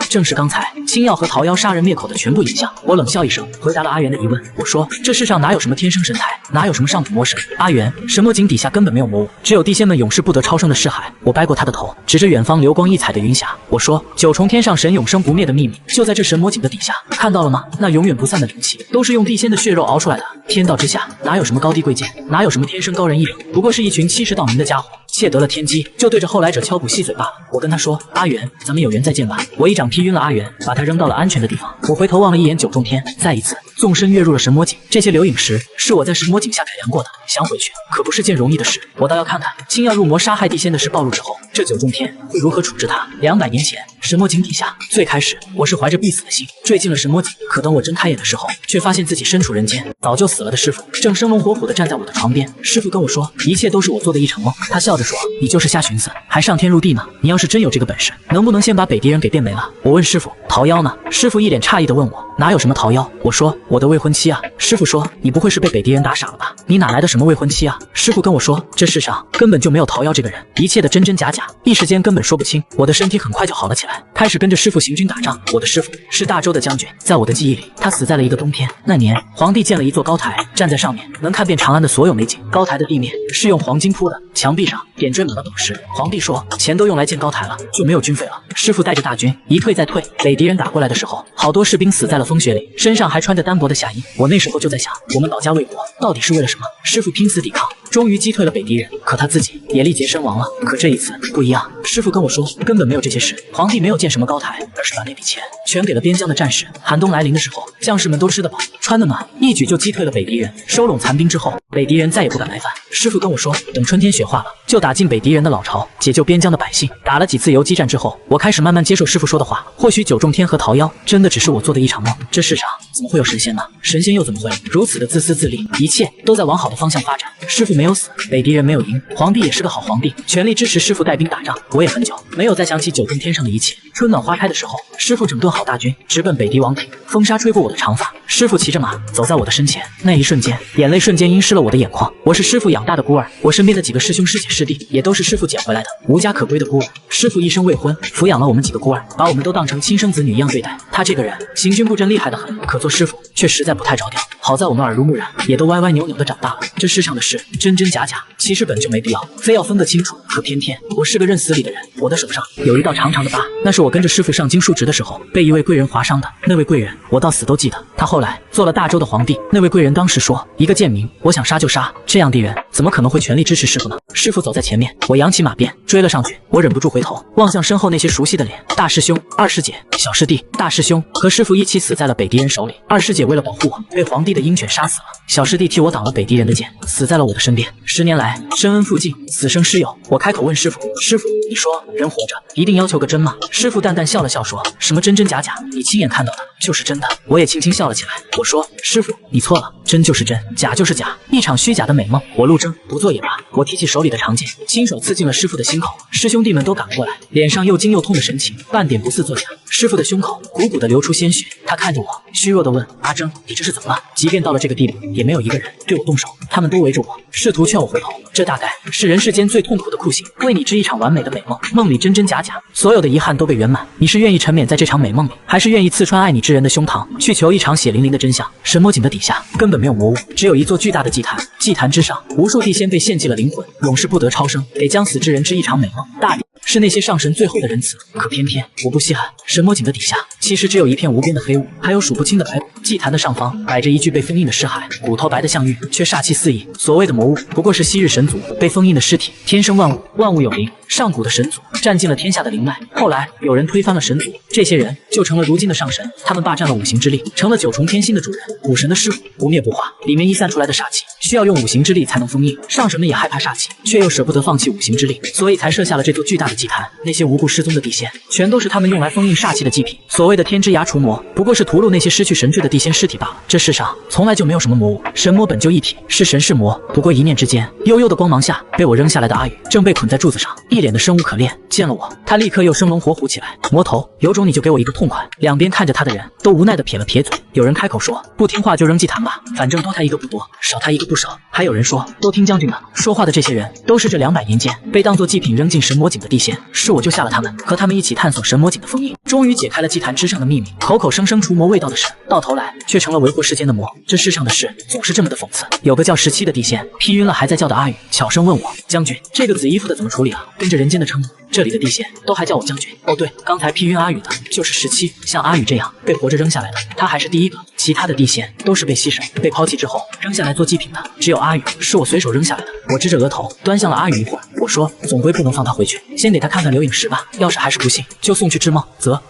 正是刚才青耀和桃夭杀人灭口的全部影像。我冷笑一声，回答了阿元的疑问。我说：“这世上哪有什么天生神胎，哪有什么上古魔神？阿元，神魔井底下根本没有魔物，只有地仙们永世不得超生的尸骸。”我掰过他的头，指着远方流光溢彩的云霞，我说：“9重天上神永生不灭的秘密，就在这神魔井的底下，看到了吗？那永远不散的灵气，都是用地仙的血肉熬出来的。天道之下，哪有什么高低贵贱，哪有什么天生高人一等，不过是一群欺世盗名的家伙，窃得了天机，就对着后来者敲骨细嘴罢了。”我跟他说：“阿元，咱们有缘再见吧。”我一掌劈晕了阿元，把他扔到了安全的地方。我回头望了一眼9重天，再一次纵身跃入了神魔井。这些流影石是我在神魔井下改良过的，想回去可不是件容易的事。我倒要看看青耀入魔杀害地仙的事暴露之后，这9重天会如何处置他。200年前，神魔井底下，最开始我是怀着必死的心坠进了神魔井，可等我睁开眼的时候，却发现自己身处人间，早就死了的师傅正生龙活虎地站在我的床边。师傅跟我说，一切都是我做的一场梦。他笑着说：“你就是瞎寻思，还上天入地呢。你要是真有这个本事，能不能先把北狄人给变没了？”我问师傅：“桃夭呢？”师傅一脸诧异地问我：“哪有什么桃夭？”我说：“我的未婚妻啊。”师傅说：“你不会是被北狄人打傻了吧？你哪来的什么未婚妻啊？”师傅跟我说：“这世上根本就没有桃夭这个人，一切的真真假假，一时间根本说不清。”我的身体很快就好了起来，开始跟着师傅行军打仗。我的师傅是大周的将军，在我的记忆里，他死在了一个冬天。那年，皇帝建了一座高台，站在上面能看遍长安的所有美景。高台的地面是用黄金铺的，墙壁上点缀满了宝石。皇帝说，钱都用来建高台了，就没有军费了。师傅带着大军一退再退，北狄人打过来的时候，好多士兵死在了风雪里，身上还穿着单薄的霞衣。我那时候就在想，我们保家卫国到底是为了什么？师傅拼死抵抗，终于击退了北狄人，可他自己也力竭身亡了。可这一次不一样，师傅跟我说，根本没有这些事，皇帝没有建什么高台，而是把那笔钱全给了边疆的战士。寒冬来临的时候，将士们都吃得饱，穿得暖，一举就击退了北狄人。收拢残兵之后，北狄人再也不敢来犯。师傅跟我说，等春天雪化了，就打进北狄人的老巢，解救边疆的百姓。打了几次游击战之后，我开始慢慢接受师傅说的话，或许9重天和桃夭真的只是我做的一场梦。这世上怎么会有神仙呢？神仙又怎么会如此的自私自利？一切都在往好的方向发展。师傅没有死，北狄人没有赢，皇帝也是个好皇帝，全力支持师傅带兵打仗。我也很久没有再想起9重天上的一切。春暖花开的时候，师傅整顿好大军，直奔北狄王庭。风沙吹过我的长发，师傅骑着马走在我的身前，那一瞬间，眼泪瞬间阴湿了我的眼眶。我是师傅养大的孤儿，我身边的几个师兄师姐师弟也都是师傅捡回来的无家可归的孤儿。师傅一生未婚，抚养了我们几个孤儿，把我们都当成亲生子女一样对待。他这个人行军布阵厉害得很，可做师傅却实在不太着调。好在我们耳濡目染，也都歪歪扭扭的长大了。这世上的事真真假假，其实本就没必要非要分得清楚。可偏偏我是个认死理的人，我的手上有一道长长的疤，那是我跟着师傅上京述职的时候被一位贵人划伤的。那位贵人我到死都记得，他后来做了大周的皇帝。那位贵人当时说，一个贱民，我想杀就杀，这样的人怎么可能会全力支持师傅呢？师傅走在前面，我扬起马鞭追了上去。我忍不住回头望向身后那些熟悉的脸，大师兄、二师姐、小师弟。大师兄和师傅一起死在了北狄人手里，二师姐为了保护我被皇帝的鹰犬杀死了，小师弟替我挡了北狄人的剑，死在了我的身边。10年来深恩负尽，此生师友。我开口问师傅，师傅，你说人活着一定要求个真吗？师傅淡淡笑了笑说，什么真真假假，你亲眼看到的就是真的。我也轻轻笑了起来，我说，师傅你错了，真就是真，假就是假，一场虚假的美梦。我陆征不做也罢。我提起手里的长剑，亲手刺进了师傅的心口。师兄弟们都赶了过来，脸上又惊又痛的神情，半点不似作假。师傅的胸口鼓鼓的流出鲜血，他看着我，虚弱的问，阿征，你这是怎么了？即便到了这个地步，也没有一个人对我动手，他们都围着我，试图劝我回头。这大概是人世间最痛苦的酷刑，为你织一场完美的美梦，梦里真真假假，所有的遗憾都被圆满。你是愿意沉湎在这场美梦里，还是愿意刺穿爱你之人的胸膛，去求一场血淋淋的真相？神魔井的底下根本没有魔物，只有一座巨大的祭坛，祭坛之上无数地仙被献祭了灵魂，永世不得超生，给将死之人织一场美梦。大抵是那些上神最后的仁慈。可偏偏我不稀罕，神魔井的底下其实只有一片无边的黑雾，还有数不清的白骨。祭坛的上方摆着一具被封印的尸骸，骨头白得像玉，却煞气四溢。所谓的魔物不过是昔日神族被封印的尸体。天生万物，万物有灵，上古的神族占尽了天下的灵脉，后来有人推翻了神族，这些人就成了如今的上神，他们霸占了五行之力，成了9重天心的主人。古神的尸骨不灭不化，里面溢散出来的煞气需要用五行之力才能封印，上神们也害怕煞气，却又舍不得放弃五行之力，所以才设下了这座巨大的祭坛。那些无故失踪的地仙，全都是他们用来封印煞气的祭品。所谓的天之涯除魔，不过是屠戮那些失去神智的地仙尸体罢了。这世上从来就没有什么魔物，神魔本就一体，是神是魔不过一念之间。悠悠的光芒下，被我扔下来的阿宇正被捆在柱子上，一脸的生无可恋。见了我，他立刻又生龙活虎起来。魔头，有种你就给我一个痛快！两边看着他的人都无奈的撇了撇嘴。有人开口说，不听话就扔祭坛吧，反正多他一个不多，少他一个不少。还有人说，都听将军的。说话的这些人都是这200年间被当作祭品扔进神魔井的地仙，是我救下了他们，和他们一起探索神魔井的封印，终于解开了祭坛之上的秘密。口口声声除魔卫道的神，到头来却成了为祸世间的魔。这世上的事总是这么的讽刺。有个叫17的地仙劈晕了还在叫的阿宇，悄声问我，将军，这个紫衣服的怎么处理啊？跟着人间的称呼，这里的地仙都还叫我将军。哦对，刚才劈晕阿宇的就是17，像阿宇这样被活着扔下来的，他还是第一个。其他的地仙都是被牺牲、被抛弃之后扔下来做祭品的，只有阿宇是我随手扔下来的。我支着额头端向了阿宇一会儿，我说，总归不能放他回去，先给他看看刘颖石吧，要是还是不信，就送去织梦。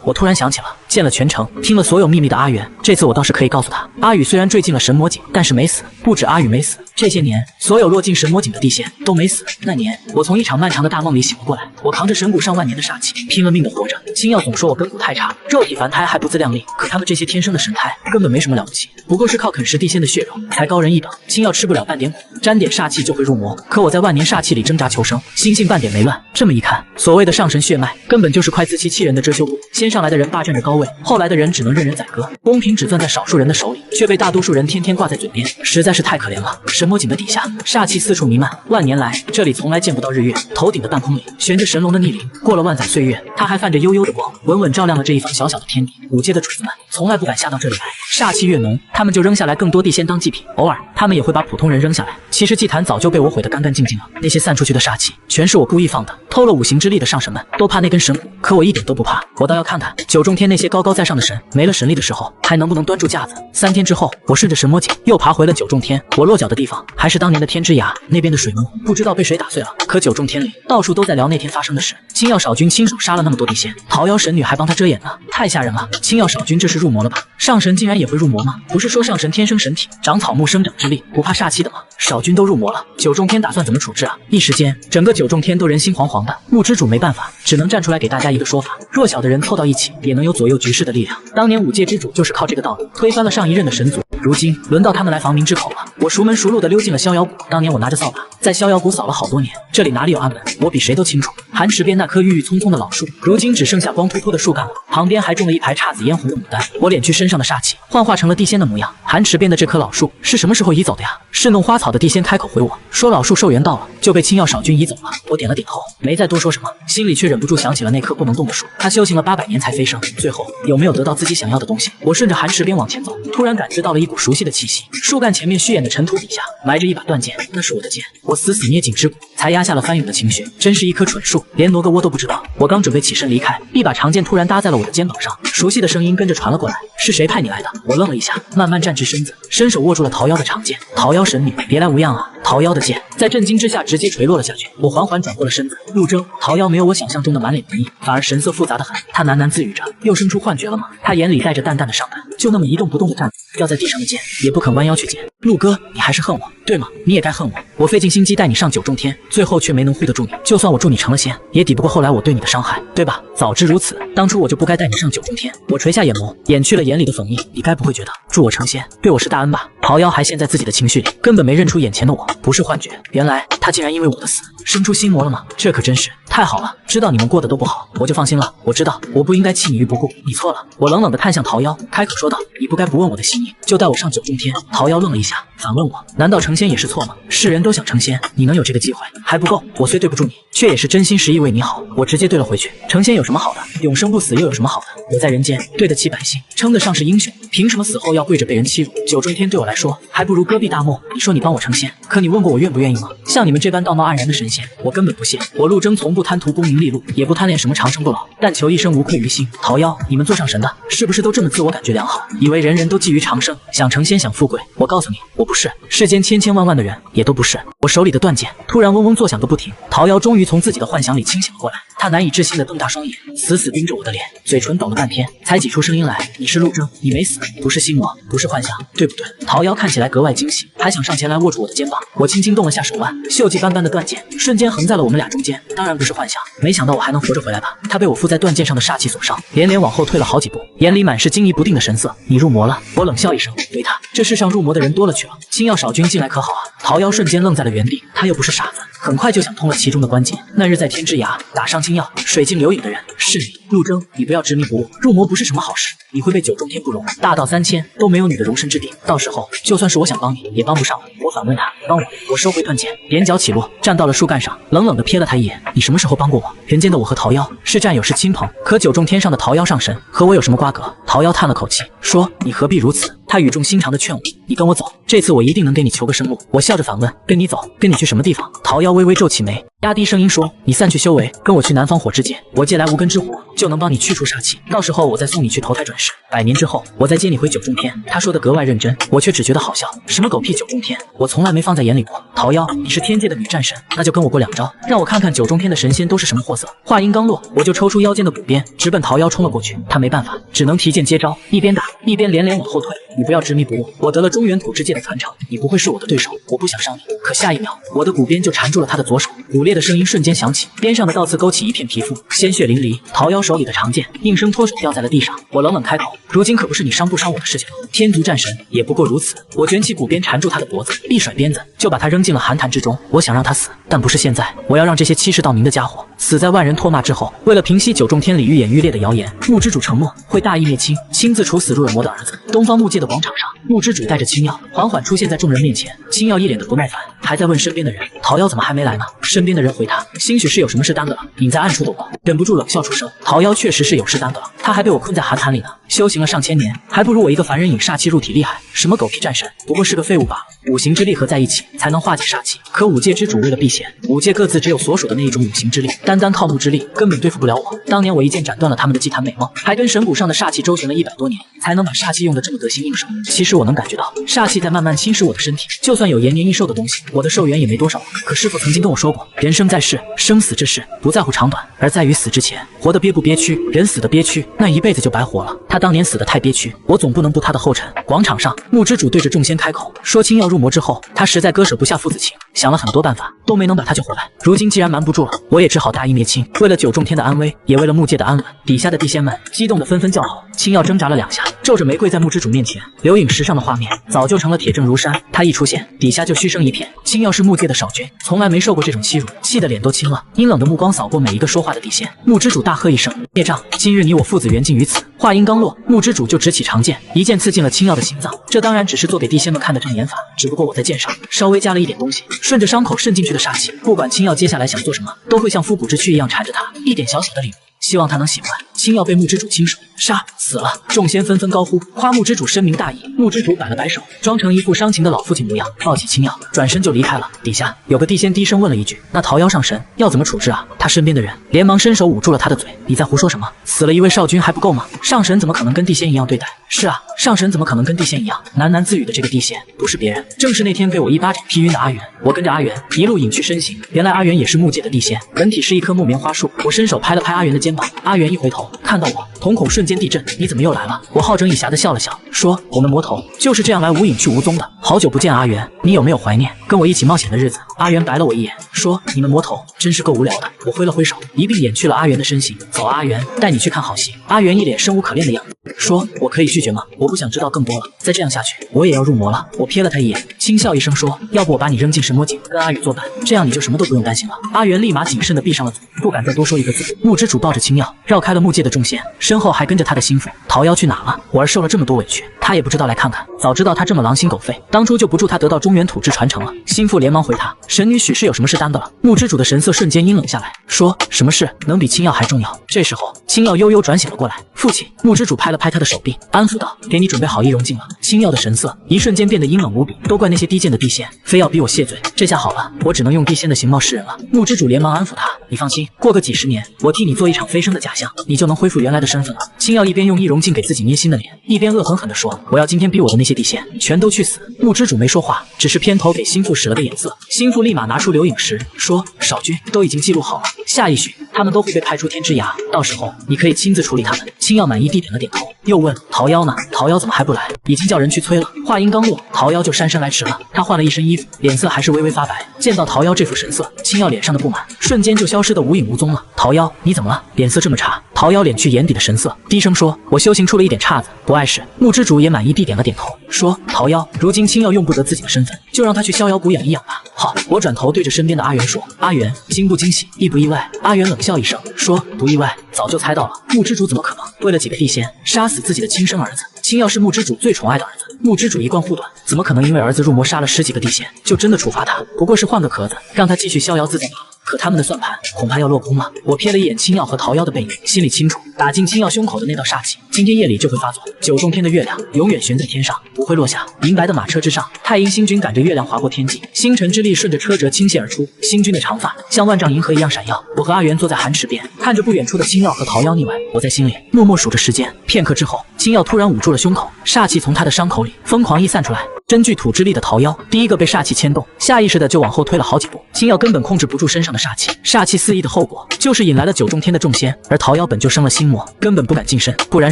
我突然想起了见了全城听了所有秘密的阿元，这次我倒是可以告诉他，阿宇虽然坠进了神魔井，但是没死。不止阿宇没死，这些年所有落进神魔井的地仙都没死。那年我从一场漫长的大梦里醒了过来，我扛着神骨上万年的煞气，拼了命的活着。青耀总说我根骨太差，肉体凡胎还不自量力，可他们这些天生的神胎根本没什么了不起，不过是靠啃食地仙的血肉才高人一等。青耀吃不了半点苦，沾点煞气就会入魔，可我在万年煞气里挣扎求生，心性半点没乱。这么一看，所谓的上神血脉根本就是块自欺欺人的遮羞布。先上来的人霸占着高位，后来的人只能任人宰割，公平只攥在少数人的手里，却被大多数人天天挂在嘴边，实在是太可怜了。神魔井的底下煞气四处弥漫，万年来这里从来见不到日月，头顶的半空里悬着神龙的逆鳞，过了万载岁月，它还泛着悠悠的光，稳稳照亮了这一方小小的天地。五阶的主子们从来不敢下到这里来，煞气越浓，他们就扔下来更多地仙当祭品，偶尔他们也会把普通人扔下来。其实祭坛早就被我毁得干干净净了，那些散出去的煞气全是我故意放的。偷了五行之力的上神们都怕那根神骨，可我一点都不怕，我倒要看看九重天那些高高在上的神没了神力的时候还能不能端住架子。3天之后，我顺着神魔井又爬回了九重天，我落脚的地方还是当年的天之涯，那边的水幕不知道被谁打碎了，可九重天里到处都在聊那天发生的事。青曜少君亲手杀了那么多地仙，桃妖神女还帮他遮掩呢，太吓人了。青曜少君这是入魔了吧？上神竟然也会入魔吗？不是说上神天生神体，长草木生长之力，不怕煞气的吗？少君都入魔了，九重天打算怎么处置啊？一时间整个九重天都人心惶惶的，木之主没办法，只能站出来给大家一个说法，弱小的人凑到一起也能有左右局势的力量。当年五界之主就是靠这个道理推翻了上一任的神族。如今轮到他们来防民之口了。我熟门熟路的溜进了逍遥谷。当年我拿着扫把在逍遥谷扫了好多年，这里哪里有暗门，我比谁都清楚。寒池边那棵郁郁葱葱的老树，如今只剩下光秃秃的树干了，旁边还种了一排姹紫嫣红的牡丹。我敛去身上的煞气，幻化成了地仙的模样。寒池边的这棵老树是什么时候移走的呀？侍弄花草的地仙开口回我说，老树寿元到了，就被青药少君移走了。我点了点头，没再多说什么，心里却忍不住想起了那棵不能动的树。它修行了800年才飞升，最后有没有得到自己想要的东西？我顺着寒池边往前走，突然感知到了一股熟悉的气息。树干前面虚掩的尘土底下埋着一把断剑，那是我的剑。我死死捏紧指骨，才压下了翻涌的情绪。真是一棵蠢树，连挪个窝都不知道。我刚准备起身离开，一把长剑突然搭在了我的肩膀上，熟悉的声音跟着传了过来：“是谁派你来的？”我愣了一下，慢慢站直身子，伸手握住了桃妖的长剑。桃妖神女，别来无恙啊！桃妖的剑在震惊之下直接垂落了下去。我缓缓转过了身子。陆征，桃妖没有我想象中的满脸得意，反而神色复杂的很。他喃喃自语着：“又生出幻觉了吗？”他眼里带着淡淡的伤感，就那么一动不动的站着，掉在地上的剑也不肯弯腰去捡。陆哥，你还是恨我，对吗？你也该恨我。我费尽心机带你上九重天，最后却没能护得住你。就算我助你成了仙，也抵不过后来我对你的伤害，对吧？早知如此，当初我就不该带你上九重天。我垂下眼眸，掩去了眼里的讽意。你该不会觉得助我成仙对我是大恩吧？桃妖还陷在自己的情绪里，根本没认出眼前的我不是幻觉。原来他竟然因为我的死生出心魔了吗？这可真是太好了，知道你们过得都不好，我就放心了。我知道我不应该弃你于不顾，你错了。我冷冷地看向桃妖，开口说道：“你不该不问我的心意，就带我上九重天。”桃妖愣了一下，反问我：“难道成仙也是错吗？世人都想成仙，你能有这个机会还不够？我虽对不住你，却也是真心实意为你好。”我直接对了回去：“成仙有什么好的？永生不死又有什么好的？我在人间对得起百姓，称得上是英雄，凭什么死后要跪着被人欺辱？九重天对我来说，还不如戈壁大漠。你说你帮我成仙，可你问过我愿不愿意吗？像你们这般道貌岸然的神仙，我根本不屑。我陆征从不贪图功名利禄，也不贪恋什么长生不老，但求一生无愧于心。桃妖，你们做上神的，是不是都这么自我感觉良好，以为人人都觊觎长生，想成仙，想富贵？我告诉你，我不是。世间千千万万的人也都不是。我手里的断剑突然嗡嗡作响个不停。桃妖终于从自己的幻想里清醒了过来，他难以置信地瞪大双眼，死死盯着我的脸，嘴唇抖了半天，才挤出声音来：“你是陆征，你没死，不是心魔，不是幻想，对不对？”桃妖看起来格外惊喜，还想上前来握住我的肩膀。我轻轻动了下手腕，锈迹斑斑的断剑瞬间横在了我们俩中间。当然不是幻想，没想到我还能活着回来吧？他被我附在断剑上的煞气所伤，连连往后退了好几步，眼里满是惊疑不定的神色。你入魔了？我冷笑一声，回他：这世上入魔的人多了去了，青药少君进来可好啊？桃妖瞬间愣在了原地，他又不是傻子，很快就想通了其中的关键。那日在天之崖打伤青药，水尽流影的人是你，陆征，你不要执迷不悟，入魔不是什么好事，你会被九重天不容，大道3000都没有你的容身之地，到时候就算是我想帮你，也帮不上。我反问他：帮我？我收回断剑，踮脚起落，站到了树干上，冷冷地瞥了他一眼：你什么时候帮过我？人间的我和桃妖是战友是亲朋，可九重天上的桃妖上神和我有什么瓜葛？桃妖叹了口气说：你何必如此？他语重心长地劝我：你跟我走，这次我一定能给你求个生路。我笑着反问：跟你走？跟你去什么地方？桃妖微微皱起眉，压低声音说：你散去修为，跟我去南方火之界，我借来无根之火，就能帮你去除煞气，到时候我再送你去投胎转世，100年之后我再接你回九重天。他说的格外认真，我却只觉得好笑。什么狗屁九重天，我从来没放在眼里过。桃妖，你是天界的女战神，那就跟我过2招，让我看看九重天的神仙都是什么货色。话音刚落，我就抽出腰间的骨鞭，直奔桃妖冲了过去。他没办法，只能提剑接招，一边打一边连连往后退。你不要执迷不悟，我得了中原土之界的传承，你不会是我的对手。我不想伤你，可下一秒，我的骨鞭就缠住了他的左手，骨裂的声音瞬间响起，边上的倒刺勾起一片皮肤，鲜血淋漓。桃妖手里的长剑应声脱手掉在了地上。我冷冷开口：如今可不是你伤不伤我的事情了，天族战神也不过如此。我卷起骨鞭缠住他的脖子，一甩鞭子就把他扔进了寒潭之中。我想让他死，但不是现在，我要让这些欺世盗名的家伙死在万人唾骂之后。为了平息九重天里愈演愈烈的谣言，木之主承诺会大义灭亲，亲自处死入了魔的儿子。东方木界的广场上，木之主带着青药缓缓出现在众人面前。青药一脸的不耐烦，还在问身边的人：桃妖怎么还没来呢？身边的人回他：兴许是有什么事耽搁了。隐在暗处的我忍不住冷笑出声。桃妖确实是有事耽搁了，他还被我困在寒潭里呢，修行了上千年，还不如我一个凡人引煞气入体厉害。什么狗屁战神，不过是个废物罢了。五行之力合在一起才能化解煞气，可五界之主为了避险，五界各自只有所属的那一种五行之力，单靠木之力根本对付不了我。当年我一剑斩断了他们的祭坛美梦，还跟神谷上的煞气周旋了100多年，才能把煞气用得这么得心应手。其实我能感觉到煞气在慢慢侵蚀我的身体，就算有延年益寿的东西，我的寿元也没多少了。可师父曾经跟我说过，人生在世，生死这事不在乎长短，而在于死之前活得憋不憋屈。人死得憋屈，那一辈子就白活了。他当年死得太憋屈，我总不能步他的后尘。广场上，木之主对着众仙开口说，青药入魔之后，他实在割舍不下父子情，想了很多办法，都没能把他救回来。如今既然瞒不住了，我也只好大义灭亲。为了九重天的安危，也为了木界的安稳，底下的地仙们激动的纷纷叫好。青耀挣扎了2下，皱着眉跪在木之主面前。刘影石上的画面早就成了铁证如山，他一出现，底下就嘘声一片。青耀是木界的少君，从来没受过这种欺辱，气得脸都青了，阴冷的目光扫过每一个说话的地仙。木之主大喝一声：“孽障！今日你我父子缘尽于此！”话音刚落，木之主就执起长剑，一剑刺进了青耀的心脏。这当然只是做给地仙们看的障眼法，只不过我在剑上稍微加了一点东西，顺着伤口渗进去的杀气，不管青耀接下来想做什么，都会像复古之躯一样缠着他。一点小小的礼物，希望他能喜欢。青耀被木之主亲手杀死了，众仙纷纷高呼，夸木之主深明大义。木之主摆了摆手，装成一副伤情的老父亲模样，抱起青耀，转身就离开了。底下有个地仙低声问了一句：“那桃妖上神要怎么处置啊？”他身边的人连忙伸手捂住了他的嘴：“你在胡说什么？死了一位少君还不够吗？上神怎么可能跟地仙一样对待？”“是啊，上神怎么可能跟地仙一样？”喃喃自语的这个地仙不是别人，正是那天被我一巴掌劈晕的阿元。我跟着阿元一路隐去身形，原来阿元也是木界的地仙，本体是一棵木棉花树。我伸手拍了拍阿元的肩膀，阿元一回头看到我，瞳孔瞬间地震：“你怎么又来了？”我好整以暇的笑了笑，说：“我们魔头就是这样来无影去无踪的。好久不见，阿元，你有没有怀念跟我一起冒险的日子？”阿元白了我一眼，说：“你们魔头真是够无聊的。”我挥了挥手，一并掩去了阿元的身形。“走啊，阿元，带你去看好戏。”阿元一脸生无可恋的样子，说：“我可以拒绝吗？我不想知道更多了，再这样下去，我也要入魔了。”我瞥了他一眼，轻笑一声说：“要不我把你扔进神魔井，跟阿宇作伴，这样你就什么都不用担心了。”阿元立马谨慎地闭上了嘴，不敢再多说一个字。木之主抱着青耀，绕开了木界的众仙，身后还跟着他的心腹。桃妖去哪了？我儿受了这么多委屈，他也不知道来看看。早知道他这么狼心狗肺，当初就不助他得到中原土质传承了。心腹连忙回他：“神女许是有什么事耽搁了？”木之主的神色瞬间阴冷下来，说：“什么事能比青耀还重要？”这时候，青耀悠悠转醒了过来。父亲，木之主拍了拍他的手臂，安抚道：“给你准备好易容镜了。”青耀的神色一瞬间变得阴冷无比，都怪那些低贱的地仙，非要逼我谢罪。这下好了，我只能用地仙的形貌示人了。木之主连忙安抚他：“你放心，过个几十年，我替你做一场飞升的假象，你就能恢复原来的身份了。”青耀一边用易容镜给自己捏心的脸，一边恶狠狠地说：“我要今天逼我的那些地仙全都去死！”木之主没说话，只是偏头给心腹使了个眼色。心腹立马拿出留影石，说：“少君都已经记录好了，下一许他们都会被派出天之涯，到时候你可以亲自处理他们。”青耀满意地点了点头，又问：“桃妖呢？桃妖怎么还不来？已经叫人去催了。”话音刚落，桃妖就姗姗来迟了。他换了一身衣服，脸色还是微微发白。见到桃妖这副神色，青耀脸上的不满瞬间就消失得无影无踪了。“桃妖，你怎么了？脸色这么差？”桃妖敛去眼底的神色，低声说：“我修行出了一点岔子，不碍事。”木之主也满意地点了点头，说：“桃妖，如今青耀用不得自己的身份，就让他去逍遥谷养一养吧。”好，我转头对着身边的阿元说：“阿元，惊不惊喜，意不意外？”阿元冷笑一声，说：“不意外，早就猜到了。木之主怎么可能为了几个地仙杀死自己的亲生儿子？青耀是木之主最宠爱的儿子，木之主一贯护短，怎么可能因为儿子入魔杀了10几个地仙，就真的处罚他？不过是换个壳子，让他继续逍遥自在罢了。可他们的算盘恐怕要落空了。”我瞥了一眼青耀和桃妖的背影，心里清楚，打进青耀胸口的那道煞气，今天夜里就会发作。9重天的月亮永远悬在天上，不会落下。银白的马车之上，太阴星君赶着月亮划过天际，星辰之力顺着车辙倾泻而出。星君的长发像万丈银河一样闪耀。我和阿元坐在寒池边，看着不远处的青耀和桃妖腻歪，我在心里默默数着时间。片刻之后，青耀突然捂住了胸口，煞气从他的伤口里疯狂溢散出来。真具土之力的桃妖第一个被煞气牵动，下意识的就往后退了好几步。青耀根本控制不住身上的煞气，煞气肆意的后果就是引来了9重天的众仙，而桃妖本就生了心魔，根本不敢近身，不然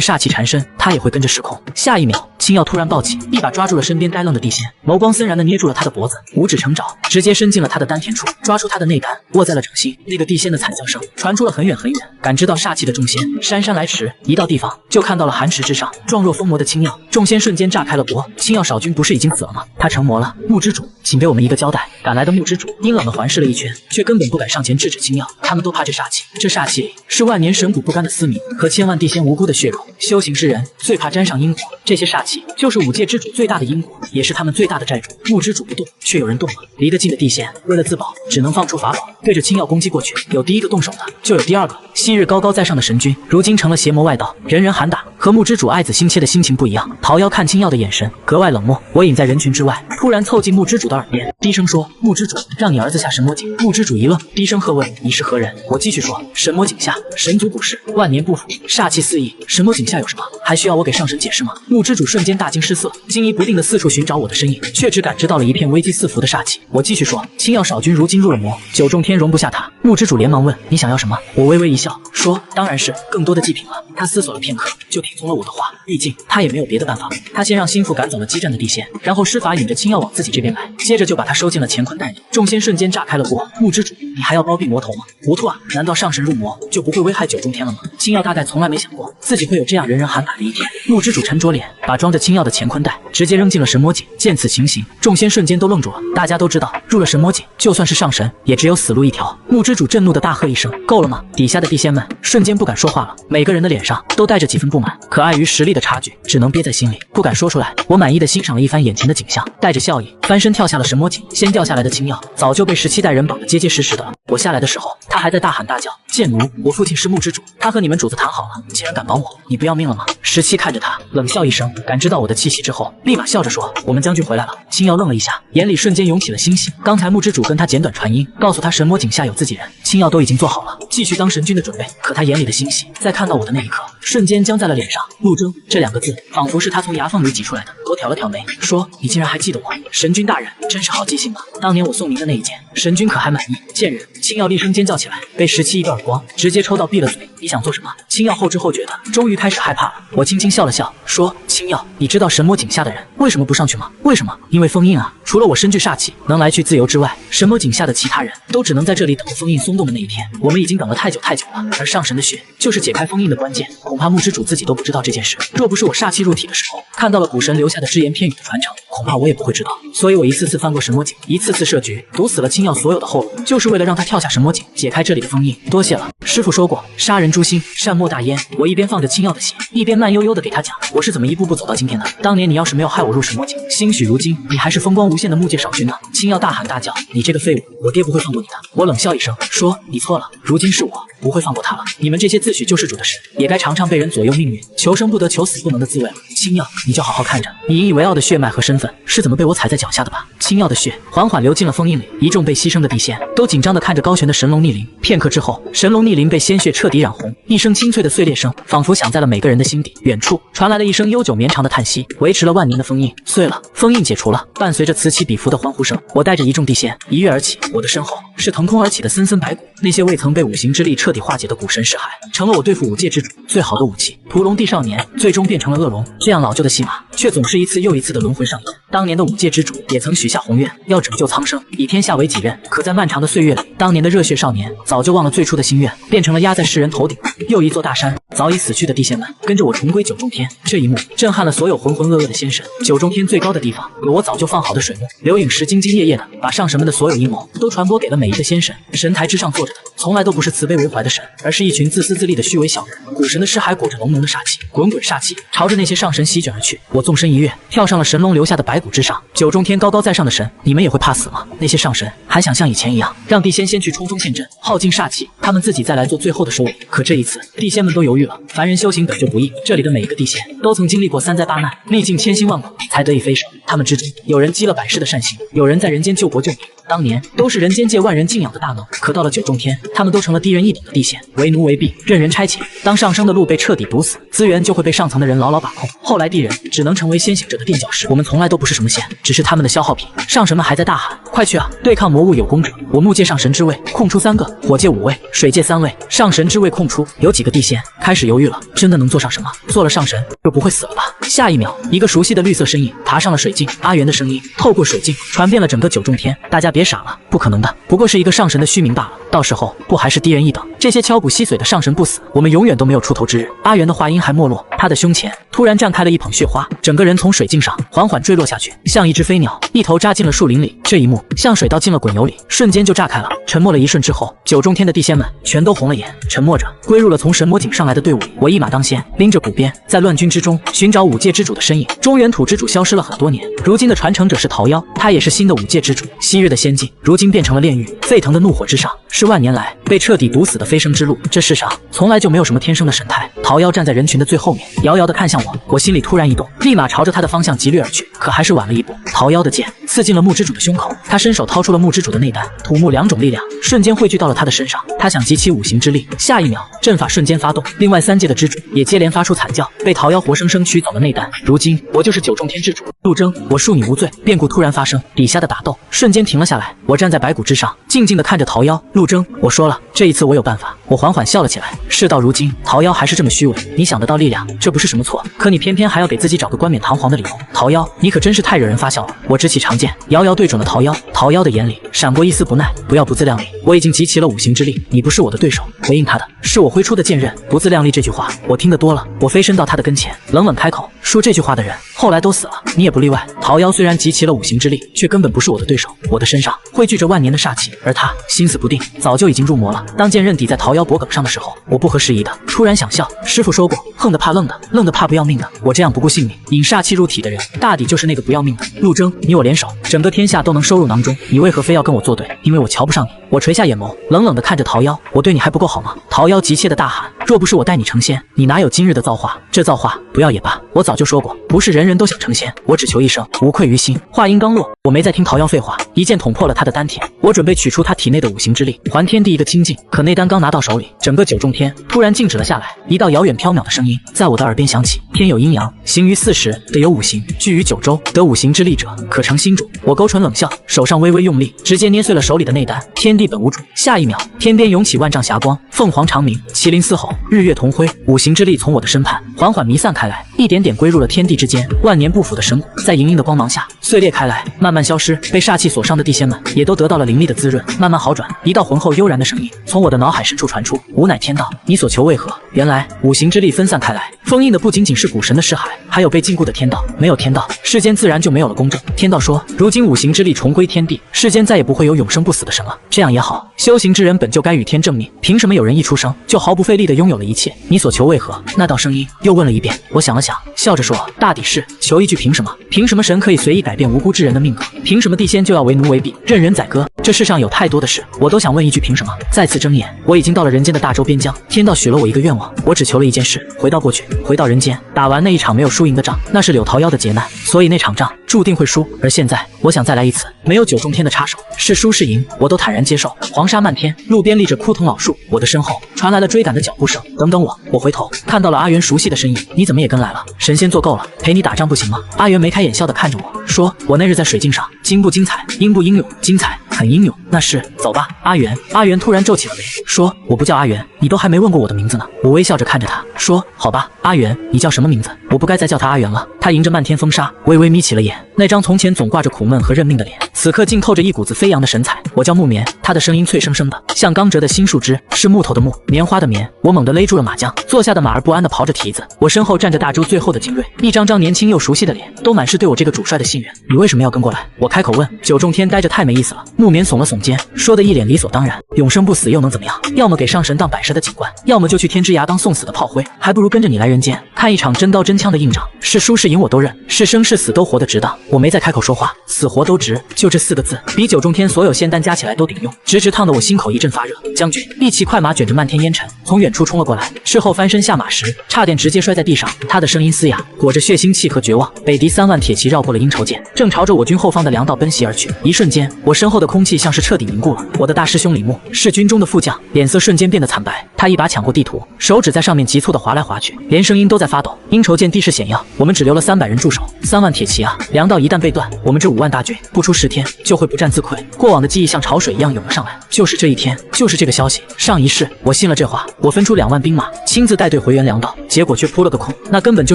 煞气缠身，他也会跟着失控。下一秒，青耀突然暴起，一把抓住了身边呆愣的地仙，眸光森然的捏住了他的脖子，五指成爪，直接伸进了他的丹田处，抓住他的内丹，握在了掌心。那个地仙的惨叫声传出了很远很远，感知到煞气的众仙姗姗来迟，一到地方就看到了寒池之上状若疯魔的青耀。众仙瞬间炸开了锅。青耀少君不是已经死了吗？他成魔了。木之主，请给我们一个交代。赶来的木之主阴冷的环视了一圈，却根本不敢上前制止青耀，他们都怕这煞气，这煞气里是万年神骨不干的嘶鸣和千万地仙无辜的血肉。修行之人最怕沾上阴火，这些煞气就是5界之主最大的因果，也是他们最大的债主。木之主不动，却有人动了。离得近的地仙为了自保，只能放出法宝，对着青耀攻击过去。有第一个动手的，就有第二个。昔日高高在上的神君，如今成了邪魔外道，人人喊打。和木之主爱子心切的心情不一样，桃妖看青耀的眼神格外冷漠。我隐在人群之外，突然凑近木之主的耳边，低声说：“木之主，让你儿子下神魔井。”木之主一愣，低声喝问：“你是何人？”我继续说：“神魔井下，神族古世，万年不腐，煞气四溢。神魔井下有什么？还需要我给上神解释吗？”木之主瞬间大惊失色，惊疑不定的四处寻找我的身影，却只感知到了一片危机四伏的煞气。我继续说：“青耀少君如今入了魔，9重天容不下他。”木之主连忙问：“你想要什么？”我微微一笑，说：“当然是更多的祭品了。”他思索了片刻，就听从了我的话。毕竟他也没有别的办法，他先让心腹赶走了激战的地仙，然后施法引着青耀往自己这边来。接着就把他收进了乾坤袋里。众仙瞬间炸开了锅，木之主，你还要包庇魔头吗？糊涂啊！难道上神入魔就不会危害九重天了吗？青耀大概从来没想过自己会有这样人人喊打的一天。木之主沉着脸，把装着青耀的乾坤袋直接扔进了神魔井。见此情形，众仙瞬间都愣住了。大家都知道，入了神魔井，就算是上神，也只有死路一条。木之主震怒的大喝一声：“够了吗？”底下的地仙们瞬间不敢说话了，每个人的脸上都带着几分不满，可碍于实力的差距，只能憋在心里，不敢说出来。我满意的欣赏了一番眼前的景象，带着笑意翻身跳下了神魔井。先掉下来的青耀早就被17代人绑得结结实实的了。我下来的时候，他还在大喊大叫：“贱奴！我父亲是木之主，他和你们主子谈好了，竟然敢绑我，你不要命了吗？”17看着他，冷笑一声，感知到我的气息之后，立马笑着说：“我们将军回来了。”青耀愣了一下，眼里瞬间涌起了欣喜。刚才木之主跟他简短传音，告诉他神魔井下有自己人，青耀都已经做好了继续当神君的准备。可他眼里的欣喜，在看到我的那一刻，瞬间僵在了脸上。陆征这2个字，仿佛是他从牙缝里挤出来的。我挑了挑眉，说：“你竟然还记得我，神君大人真是好记性啊！当年我送您的那一剑，神君可还满意？”贱人！青耀厉声尖叫起来，被17一个耳光直接抽到闭了嘴。你想做什么？青耀后知后觉的，终于开始害怕了。我轻轻笑了笑，说：“青耀，你知道神魔井下的人为什么不上去吗？为什么？因为封印啊！除了我身具煞气，能来去自由之外，神魔井下的其他人都只能在这里等封印松动的那一天。我们已经等了太久太久了，而上神的血就是解开封印的关键。恐怕木之主自己都不知道这件事。若不是我煞气入体的时候看到了古神留下的只言片语的传承，恐怕我也不会知道。所以我一次次翻过神魔井，一次次设局，堵死了青耀所有的后路，就是为了让他跳下神魔井，解开这里的封印。多谢了，师傅说过，杀人诛心，善莫大焉。我一边放着青耀的血，一边慢悠悠的给他讲，我是怎么一步步走到今天的。当年你要是没有害我入神魔井，兴许如今你还是风光无限的木界少君呢。青耀大喊大叫：“你这个废物，我爹不会放过你的！”我冷笑一声，说：“你错了，如今是我不会放过他了。你们这些自诩救世主的神，也该尝尝被人左右命运，求生不得，求死不能的滋味了。青耀，你就好好看着，你引以为傲的血脉和身份是怎么被我踩在脚下的吧。”青耀的血缓缓流进了封印里，一众被牺牲的地仙都紧张地看着高悬的神龙逆鳞。片刻之后，神龙逆鳞被鲜血彻底染红，一声清脆的碎裂声仿佛响在了每个人的心底。远处传来了一声悠久绵长的叹息，维持了万年的封印碎了，封印解除了。伴随着此起彼伏的欢呼声，我带着一众地仙一跃而起，我的身后是腾空而起的森森白骨，那些未曾被五行之力彻底化解的古神尸骸，成了我对付五界之主最好的武器。屠龙帝少年最终变成了恶龙，这样老旧的戏码却总是一次又一次的轮回上演。当年的五界之主也曾许下宏愿，要拯救苍生，以天下为己任。可在漫长的岁月里，当年的热血少年早就忘了最初的心愿，变成了压在世人头顶又一座大山。早已死去的地仙们跟着我重归九重天，这一幕震撼了所有浑浑噩噩的仙神。九重天最高的地方有我早就放好的水幕，刘影石兢兢业业的把上神们的所有阴谋都传播给了每一个仙神。神台之上坐着的从来都不是慈悲为怀的神，而是一群自私自利的虚伪小人。古神的尸骸裹着浓浓的煞气，滚滚煞气朝着那些上神席卷而去。我纵身一跃，跳上了神龙留下的白骨之上。九重天高高在上的神，你们也会怕死吗？那些上神还想像以前一样让地仙先去冲锋陷阵，耗尽煞气，他们自己再来做最后的收尾。可这一次地仙们都犹豫了，凡人修行本就不易，这里的每一个地仙都曾经历过3灾8难，历尽千辛万苦才得以飞升。他们之中有人积了百世的善行，有人在人间救国救民，当年都是人间界万人敬仰的大能。可到了九重天，他们都成了低人一等的地仙，为奴为婢，任人差遣。当上升的路被彻底堵死，资源就会被上层的人牢牢把控。后来地人只能成为先行者的垫脚石。我们从来都不是什么仙，只是他们的消耗品。上神们还在大喊：“快去啊，对抗魔物有功者！”我木界上神之位空出3个，火界5位，水界3位，上神之位空出。有几个地仙开始犹豫了，真的能做上什么？做了上神就不会死了吧？下一秒，一个熟悉的绿色身影爬上了水镜，阿元的声音透过水镜传遍了整个九重天。大家别傻了，不可能的，不过是一个上神的虚名罢了，到时候不还是低人一等？这些敲骨吸髓的上神不死，我们永远都没有出头之日。阿元的话音还没落，他的胸前突然绽开了一捧血花，整个人从水镜上缓缓坠落下去，像一只飞鸟，一头扎进了树林里。这一幕像水倒进了滚油里，瞬间就炸开了。沉默了一瞬之后，九重天的地仙们全都红了眼，沉默着归入了从神魔井上来的队伍里。我一马当先，拎着骨鞭在乱军之中寻找五界之主的身影。中原土之主消失了很多年，如今的传承者是桃夭，他也是新的五界之主。昔日的仙境如今变成了炼狱，沸腾的怒火之上是万年来被彻底堵死的飞升之路。这世上从来就没有什么天生的神态。桃夭站在人群的最后面，遥遥地看向我，我心里突然一动，立马朝着他的方向急掠而去。可还是晚了一步，桃夭的剑刺进了木之主的胸口，他伸手掏出了木之主的内丹，土木2种力量瞬间汇聚到了他的身上。他想集齐5行之力，下一秒阵法瞬间发动，另外3界的之主也接连发出惨叫，被桃夭活生生取走了内丹。如今我就是九重天之主，陆征，我恕你无罪。变故突然发生，底下的打斗瞬间停了下来。我站在白骨之上，静静地看着桃夭。陆征，我说了，这一次我有办法。我缓缓笑了起来。事到如今，桃夭还是这么虚伪，你想得到力量，这不是什么错，可你偏偏还要给自己找个冠冕堂皇的理由。桃夭，你可真是太惹人发笑了。耳，我执起长剑，遥遥对准了桃夭。桃夭的眼里闪过一丝不耐，不要不自量力，我已经集齐了5行之力，你不是我的对手。回应他的是我挥出的剑刃。不自量力这句话我听得多了，我飞身到他的跟前，冷冷开口，说这句话的人后来都死了，你也不例外。桃夭虽然集齐了5行之力，却根本不是我的对手。我的身上汇聚着万年的煞气，而他心思不定，早就已经入魔了。当剑刃抵在桃夭脖颈上的时候，我不合时宜的突然想笑，师傅说过，横的怕愣的，愣的怕不要命的。我这样不顾性命引煞气入体的人，大抵就是那个不要命的。陆征，你我联手，整个天下都能收入囊中，你为何非要跟我作对？因为我瞧不上你。我垂下眼眸，冷冷的看着桃夭，我对你还不够好吗？桃夭急切的大喊，若不是我带你成仙，你哪有今日的造化？这造化不要也罢，我早就说过，不是人人都想成仙，我只求一生无愧于心。话音刚落，我没再听桃夭废话，一剑捅破了他的丹田。我准备取出他体内的5行之力，还天地一个清净。可内丹刚拿到手里，整个九重天突然静止了下来，一道遥远缥缈的声音在我的耳边响起：天有阴阳，行于4时，得有5行，聚于9州，得5行之力者，可成心主。我勾唇冷笑，手上微微用力，直接捏碎了手里的内丹。天地本无主，下一秒，天边涌起万丈霞光，凤凰长鸣，麒麟嘶吼，日月同辉，5行之力从我的身畔缓缓弥散开来，一点点归入了天地之间。万年不腐的神骨在莹莹的光芒下碎裂开来，慢慢消失。被煞气所伤的地仙们也都得到了灵力的滋润，慢慢好转。一道浑厚悠然的声音从我的脑海深处传出：吾乃天道，你所求为何？原来5行之力分散开来，封印的不仅仅是古神的尸骸，还有被禁锢的天道。没有天道，世间自然就没有了公正。天道说，如今5行之力重归天地，世间再也不会有永生不死的神了。这样也好，修行之人本就该与天正命，凭什么有人一出生就毫不费力地拥有了一切？你所求为何？那道声音又问了一遍。我想了想，笑着说，大抵是求一句凭什么。凭什么神可以随意改变无辜之人的命格？凭什么地仙就要为奴为婢，任人宰割？这世上有太多的事，我都想问一句凭什么。再次睁眼，我已经到了人间的大洲边疆。天道许了我一个愿望，我只求了一件事，回到过去，回到人间，打完那一场没有输赢的仗。那是柳桃夭的劫难，所以那场仗注定会输。而现在我想再来一次，没有9重天的插手，是输是赢我都坦然接受。黄沙漫天，路边立着枯藤老树，我的身后传来了追赶的脚步声。等等我回头看到了阿元熟悉的身影。你怎么也跟来了？神仙做够了，陪你打仗不行吗？阿元眉开眼笑地看着我说，我那日在水镜上，精不精彩，英不英勇？精彩，很英勇。那是，走吧，阿元。阿元突然皱起了眉，说，我不叫阿元，你都还没问过我的名字呢。我微笑着看着他说，好吧，阿元，你叫什么名字？我不该再叫他阿元了。他迎着漫天风沙，微微眯起了眼，那张从前总挂着苦闷和认命的脸，此刻竟透着一股子飞扬的神采。我叫木棉，他的声音脆生生的，像刚折的新树枝，是木头的木，棉花的棉。我猛地勒住了马缰，坐下的马儿不安地刨着蹄子。我身后站着大周最后的精锐，一张张年轻又熟悉的脸，都满是对我这个主帅的信任。你为什么要跟过来？我开口问。9重天待着太没意思了。木棉耸了耸肩，说的一脸理所当然。永生不死又能怎么样？要么给上神当摆设的警官，要么就去天之涯当送死的炮灰，还不如跟着你来人间看一场真刀真枪的硬仗。是输是赢我都认，是生是死都活得值当。我没再开口说话，死活都值，就这4个字，比9重天所有仙丹加起来都顶用，直直烫得我心口一阵发热。将军，一骑快马卷着漫天烟尘从远处冲了过来，事后翻身下马时差点直接摔在地上。他的声音嘶哑，裹着血腥气和绝望。北狄3万铁骑绕过了阴愁涧，正朝着我军后方的粮道奔袭而去。一瞬间，我身后的空气像是彻底凝固了。我的大师兄李牧是军中的副将，脸色瞬间变得惨白。他一把抢过地图，手指在上面急促地划来划去，连声音都在发抖。阴愁涧地势险要，我们只留了300人驻守，3万铁骑啊！粮道一旦被断，我们这5万大军不出10天就会不战自溃。过往的记忆像潮水一样涌了上来，就是这一天，就是这个消息。上一世我信了这话，我分出2万兵马，亲自带队回援粮道，结果却扑了个空。那根本就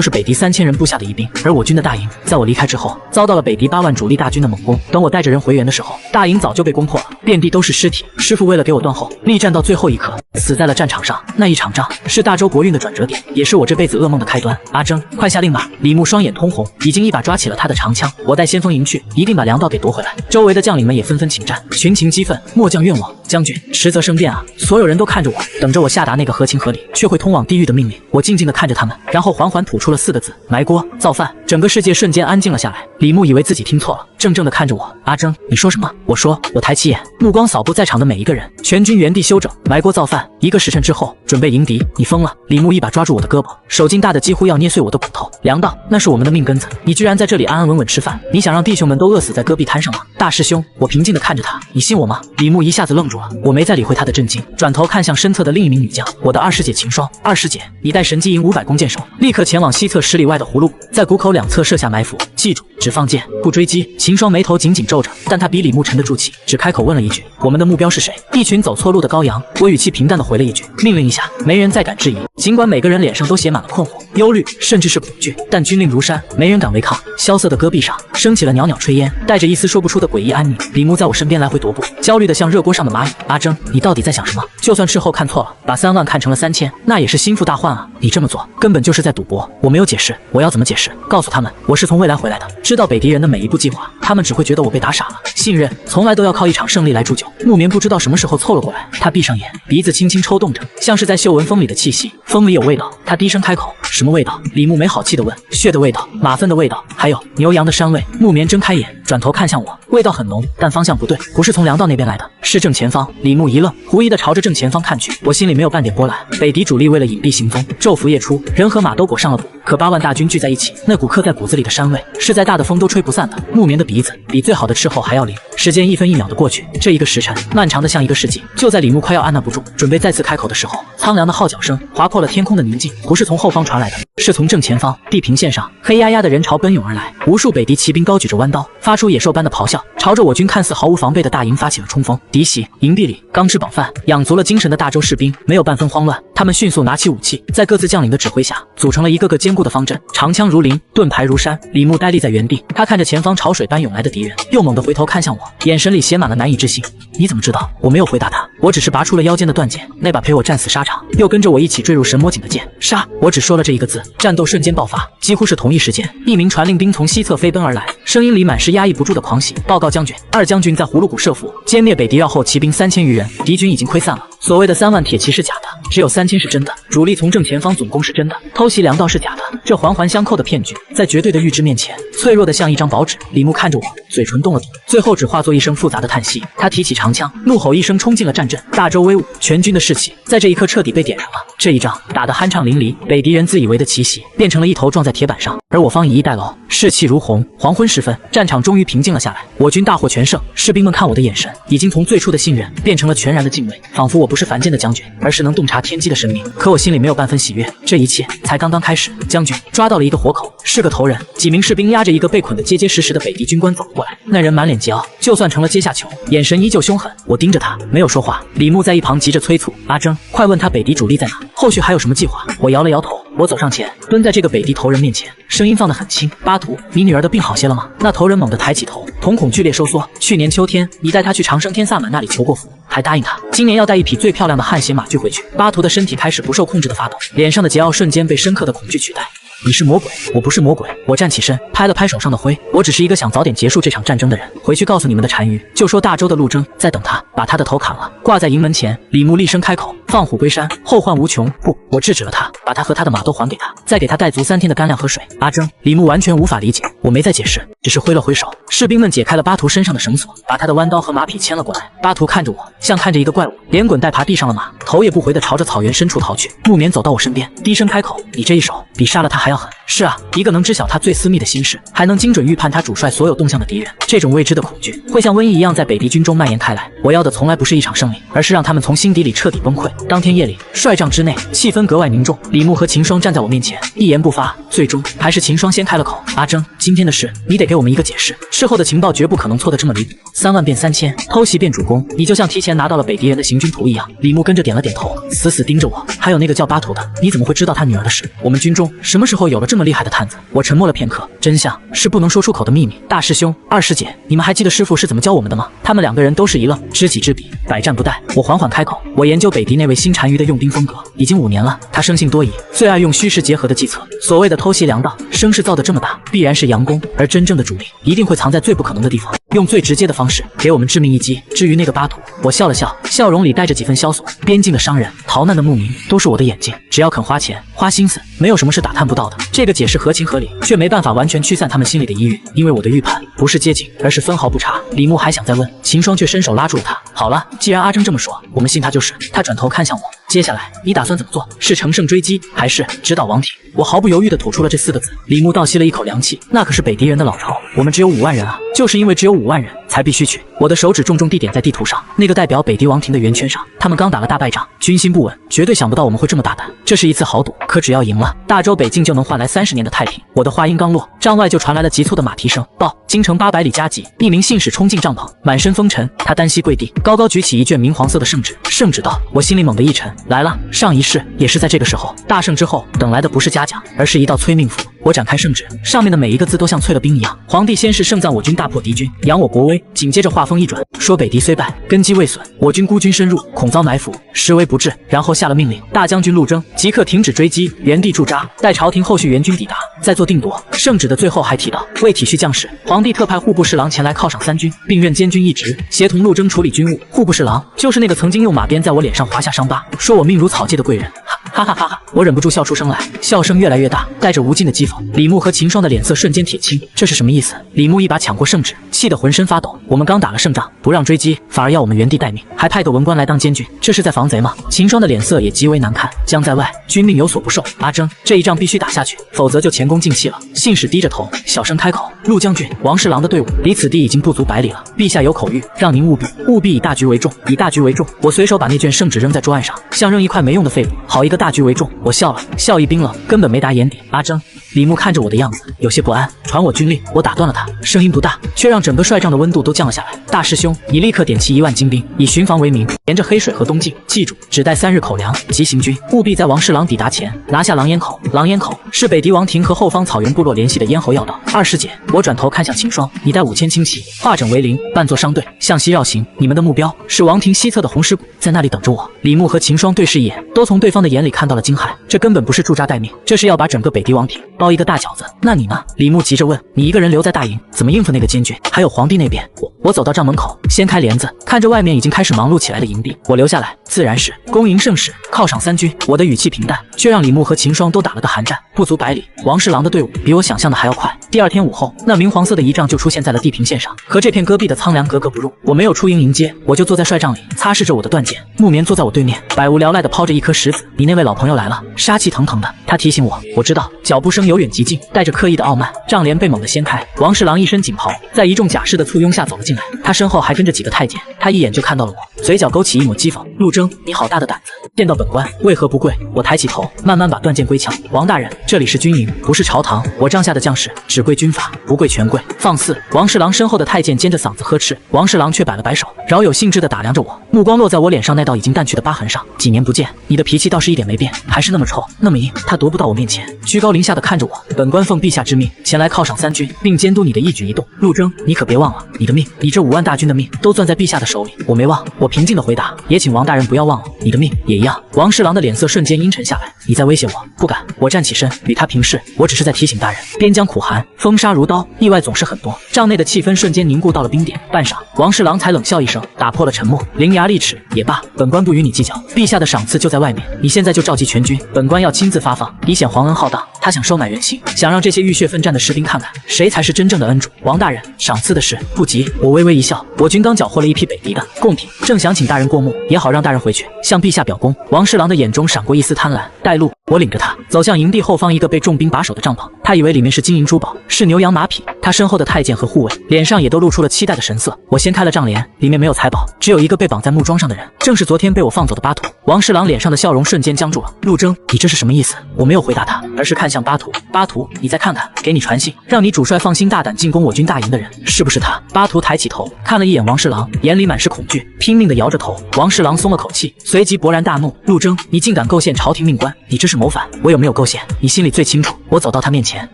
是北狄3000人部下的疑兵，而我军的大营在我离开之后，遭到了北狄8万主力大军的猛攻。等我带着人回援的时候，大营早就被攻破了，遍地都是尸体。师傅为了给我断后，力战到最后一刻，死在了战场上。那一场仗是大周国运的转折点，也是我这辈子噩梦的开端。阿征，快下令吧！李牧双眼通红，已经一把抓起了他的长枪。我带先锋营去，一定把粮道给夺回来。周围的将领们也纷纷请战，群情激愤，末将愿望。将军，迟则生变啊！所有人都看着我，等着我下达那个合情合理却会通往地狱的命令。我静静地看着他们，然后缓缓吐出了4个字：埋锅造饭。整个世界瞬间安静了下来。李牧以为自己听错了，怔怔地看着我。阿征，你说什么？我说。我抬起眼，目光扫过在场的每一个人，全军原地休整，埋锅造饭。1个时辰之后，准备迎敌。你疯了！李牧一把抓住我的胳膊，手劲大的几乎要捏碎我的骨头。粮道，那是我们的命根子，你居然在这里安安稳稳吃饭，你想让弟兄们都饿死在戈壁滩上吗？大师兄，我平静地看着他，你信我吗？李牧一下子愣住了，我没再理会他的震惊，转头看向身侧的另一名女将，我的二师姐秦霜。二师姐，你带神机营500弓箭手，立刻前往西侧10里外的葫芦谷，在谷口2侧设下埋伏，记住，只放箭不追击。秦霜眉头紧紧皱着，但她比李牧沉得住气，只开口问了一句：我们的目标是谁？一群点走错路的羔羊，我语气平淡的回了一句，命令一下，没人再敢质疑。尽管每个人脸上都写满了困惑、忧虑，甚至是恐惧，但军令如山，没人敢违抗。萧瑟的戈壁上升起了袅袅炊烟，带着一丝说不出的诡异安宁。李牧在我身边来回踱步，焦虑的像热锅上的蚂蚁。阿征，你到底在想什么？就算事后看错了，把3万看成了3000，那也是心腹大患啊！你这么做根本就是在赌博。我没有解释，我要怎么解释？告诉他们我是从未来回来的，知道北狄人的每一步计划，他们只会觉得我被打傻了。信任从来都要靠一场胜利来铸就。木棉不知道什么时候凑了过来，他闭上眼，鼻子轻轻抽动着，像是在嗅闻风里的气息。风里有味道，他低声开口：“什么味道？”李牧没好气地问：“血的味道，马粪的味道，还有牛羊的膻味。”木棉睁开眼，转头看向我，味道很浓，但方向不对，不是从粮道那边来的，是正前方。李牧一愣，狐疑地朝着正前方看去，我心里没有半点波澜。北狄主力为了隐蔽行踪，昼伏夜出，人和马都裹上了补，可8万大军聚在一起，那股刻在骨子里的膻味，是再大的风都吹不散的。木棉的鼻子比最好的斥候还要灵。时间一分一秒的过去，这一个时辰漫长的像一个世纪。就在李牧快要按捺不住，准备再次开口的时候，苍凉的号角声划破了天空的宁静，不是从后方传来的，是从正前方。地平线上，黑压压的人潮奔涌而来，无数北狄骑兵高举着弯刀，发出野兽般的咆哮，朝着我军看似毫无防备的大营发起了冲锋。嫡袭营地里，刚吃饱饭、养足了精神的大周士兵没有半分慌乱，他们迅速拿起武器，在各自将领的指挥下，组成了一个个坚固的方阵，长枪如林，盾牌如山。李牧呆立在原地，他看着前方潮水般涌来的敌人，又猛地回头看向我，眼神里写满了难以置信。你怎么知道？我没有回答他，我只是拔出了腰间的断剑，那把陪我战死沙场，又跟着我一起坠入神魔井的剑。杀！我只说了这一个字，战斗瞬间爆发。几乎是同一时间，一名传令兵从西侧飞奔而来，声音里满是压抑不住的狂喜。报告将军，二将军在葫芦谷设伏，歼灭北狄绕后骑兵3000余人，敌军已经溃散了。所谓的3万铁骑是假的，只有3000是真的。主力从正前方总攻是真的，偷袭粮道是假的。这环环相扣的骗局，在绝对的预知面前，脆弱的像一张薄纸。李牧看着我，嘴唇动了动，最后只化作一声复杂的叹息。他提起长枪，怒吼一声，冲进了战阵。大周威武，全军的士气在这一刻彻底被点燃了。这一仗打得酣畅淋漓，北狄人自以为的奇袭变成了一头撞在铁板上，而我方以逸待劳，士气如虹。黄昏时分，战场终于平静了下来，我军大获全胜。士兵们看我的眼神已经从最初的信任变成了全然的敬畏，仿佛我不是凡间的将军，而是能洞察天机的神明。可我心里没有半分喜悦，这一切才刚刚开始。将军抓到了一个活口，是个头人。几名士兵押着一个被捆得结结实实的北狄军官走了过来，那人满脸桀骜，就算成了阶下囚，眼神依旧凶狠。我盯着他，没有说话。李牧在一旁急着催促：“阿征，快问他北狄主力在哪，后续还有什么计划？”我摇了摇头。我走上前，蹲在这个北狄头人面前，声音放得很轻：“巴图，你女儿的病好些了吗？”那头人猛地抬起头，瞳孔剧烈收缩。去年秋天，你带她去长生天萨满那里求过福，还答应她今年要带一匹最漂亮的汗血马驹回去。巴图的身体开始不受控制的发抖，脸上的桀骜瞬间被深刻的恐惧取代。你是魔鬼，我不是魔鬼。我站起身，拍了拍手上的灰。我只是一个想早点结束这场战争的人。回去告诉你们的单于，就说大周的陆征在等他，把他的头砍了，挂在营门前。李牧厉声开口：“放虎归山，后患无穷。”不，我制止了他，把他和他的马都还给他，再给他带足3天的干粮和水。阿征，李牧完全无法理解，我没再解释，只是挥了挥手。士兵们解开了巴图身上的绳索，把他的弯刀和马匹牵了过来。巴图看着我，像看着一个怪物，连滚带爬地上了马，头也不回地朝着草原深处逃去。木棉走到我身边，低声开口：“你这一手比杀了他还要狠。”是啊，一个能知晓他最私密的心事，还能精准预判他主帅所有动向的敌人，这种未知的恐惧会像瘟疫一样在北狄军中蔓延开来。我要的从来不是一场胜利，而是让他们从心底里彻底崩溃。当天夜里，帅帐之内气氛格外凝重，李牧和秦霜站在我面前，一言不发。最终还是秦霜先开了口：“阿征，今天的事你得给我们一个解释，事后的情报绝不可能错得这么离谱。3万变3000，偷袭变主攻，你就像提前拿到了北狄人的行军图一样。”李牧跟着点了点头，死死盯着我。还有那个叫巴图的，你怎么会知道他女儿的事？我们军中什么时候有了这么厉害的探子？我沉默了片刻，真相是不能说出口的秘密。大师兄，二师姐，你们还记得师傅是怎么教我们的吗？他们2个人都是一愣，知己知彼，百战不殆。我缓缓开口，我研究北狄那位新单于的用兵风格已经5年了，他生性多疑，最爱用虚实结合的计策。所谓的偷袭粮道，声势造得这么大，必然是佯攻，而真正的主力一定会藏在最不可能的地方，用最直接的方式给我们致命一击。至于那个巴图，我笑了笑，笑容里带着几分萧索。边境的商人，逃难的牧民，都是我的眼睛，只要肯花钱花心思，没有什么是打探不到的。这个解释合情合理，却没办法完全驱散他们心里的疑虑，因为我的预判不是接近，而是分毫不差。李牧还想再问，秦霜却伸手拉住了他。好了，既然阿征这么说，我们信他就是。他转头看向我，接下来你打算怎么做？是乘胜追击，还是直捣王庭？我毫不犹豫地吐出了这4个字。李牧倒吸了一口凉气，那可是北狄人的老巢。我们只有5万人啊！就是因为只有5万人，才必须去。我的手指重重地点在地图上，那个代表北狄王庭的圆圈上。他们刚打了大败仗，军心不稳，绝对想不到我们会这么大胆。这是一次豪赌，可只要赢了，大周北境就能换来30年的太平。我的话音刚落，帐外就传来了急促的马蹄声。报，京城800里加急，一名信使冲进帐篷，满身风尘，他单膝跪地，高高举起一卷明黄色的圣旨。圣旨道，我心里猛地一沉，来了。上一世也是在这个时候，大胜之后，等来的不是嘉奖，而是一道催命符。我展开圣旨，上面的每一个字都像淬了冰一样。皇帝先是盛赞我军大破敌军，扬我国威，紧接着话锋一转，说北狄虽败，根基未损，我军孤军深入，恐遭埋伏，实为不智。然后下了命令，大将军陆征即刻停止追击，原地驻扎，待朝廷后续援军抵达，再做定夺。圣旨的最后还提到，为体恤将士，皇帝特派户部侍郎前来犒赏3军，并愿监军一职，协同陆征处理军务。户部侍郎就是那个曾经用马鞭在我脸上划下伤疤，说我命如草芥的贵人。哈哈哈哈！我忍不住笑出声来，笑声越来越大，带着无尽的讥讽。李牧和秦霜的脸色瞬间铁青，这是什么意思？李牧一把抢过圣旨，气得浑身发抖。我们刚打了胜仗，不让追击，反而要我们原地待命，还派个文官来当监军，这是在防贼吗？秦霜的脸色也极为难看。将在外，君命有所不受。阿征，这一仗必须打下去，否则就前功尽弃了。信使低着头，小声开口：陆将军，王侍郎的队伍离此地已经不足100里了，陛下有口谕，让您务必以大局为重，以大局为重。我随手把那卷圣旨扔在桌案上，像扔一块没用的废物。好一个大局为重！我笑了，笑意冰冷，根本没打眼底。阿征，李牧看着我的样子，有些不安，传我军令。我打断了他，声音不大，却让整个帅帐的温度都降了下来。大师兄，你立刻点齐1万精兵，以巡防为名，沿着黑水河东进。记住，只带3日口粮，急行军，务必在王侍郎抵达前拿下狼烟口。狼烟口是北狄王庭和后方草原部落联系的咽喉要道。二师姐，我转头看向秦霜，你带5000轻骑，化整为零，扮作商队，向西绕行。你们的目标是王庭西侧的红石谷，在那里等着我。李牧和秦霜对视一眼，都从对方的眼里看到了惊骇。这根本不是驻扎待命，这是要把整个北狄王庭包一个大饺子。那你呢？李牧急着问。你一个人留在大营，怎么应付那个监军？还有皇帝那边？我走到帐门口，掀开帘子，看着外面已经开始忙碌起来的营地。我留下来，自然是恭迎圣使，犒赏3军。我的语气平淡，却让李牧和秦霜都打了个寒战。不足100里，王侍郎的队伍比我想象的还要快。第2天午后，那明黄色的仪仗就出现在了地平线上，和这片戈壁的苍凉格格不入。我没有出营迎接，我就坐在帅帐里，擦拭着我的断剑。木棉坐在我对面，百无聊赖地抛着一颗石子。你那位老朋友来了，杀气腾腾的。他提醒我，我知道。脚步声由远及近，带着刻意的傲慢。帐帘被猛地掀开，王侍郎一身锦袍，在一众甲士的簇拥下走了进来。他身后还跟着几个太监，他一眼就看到了我，嘴角勾起一抹讥讽。陆征，你好大的胆子，见到本官为何不跪？我抬起头，慢慢把断剑归鞘。王大人，这里是军营，不是朝堂。我帐下的将士只跪军法，不跪权贵。放肆！王侍郎身后的太监尖着嗓子呵斥，王侍郎却摆了摆手，饶有兴致地打量着我，目光落在我脸上那道已经淡去的疤痕上。几年不见，你的脾气倒是一点没变，还是那么臭，那么硬。他踱步到我面前，居高临下地看着我。本官奉陛下之命，前来犒赏3军，并监督你的一举一动。陆征，你可别忘了，你的命，你这5万大军的命，都攥在陛下的手里。我没忘，我平静地回答，也请王大人不要忘了，你的命也一样。王侍郎的脸色瞬间阴沉下来，你在威胁我？不敢。我站起身，与他平视，我只是在提醒大人，边疆苦寒，风沙如刀，意外总是很多。帐内的气氛瞬间凝固到了冰点。半晌，王侍郎才冷笑一声，打破了沉默，伶牙俐齿。也罢，本官不与你计较，陛下的赏赐就在外面，你现在就召集全军，本官要亲自发放，以显皇恩浩荡。他想收买人心，想让这些浴血奋战的士兵看看谁才是真正的恩主。王大人，赏赐的事不急。我微微一笑，我军刚缴获了一批北狄的贡品，正想请大人过目，也好让大人回去向陛下表功。王侍郎的眼中闪过一丝贪婪，带路。我领着他走向营地后方一个被重兵把守的帐篷，他以为里面是金银珠宝，是牛羊马匹。他身后的太监和护卫脸上也都露出了期待的神色。我掀开了帐帘，里面没有财宝，只有一个被绑在木桩上的人，正是昨天被我放走的巴图。王侍郎脸上的笑容瞬间僵住了。陆征，你这是什么意思？我没有回答他，而是看向巴图。巴图，你再看看，给你传信，让你主帅放心大胆进攻我军大营的人，是不是他？巴图抬起头看了一眼王侍郎，眼里满是恐惧，拼命地摇着头。王侍郎松了口气，随即勃然大怒。陆征，你竟敢构陷朝廷命官，你这是谋反！我有没有构陷，你心里最清楚。我走到他面前，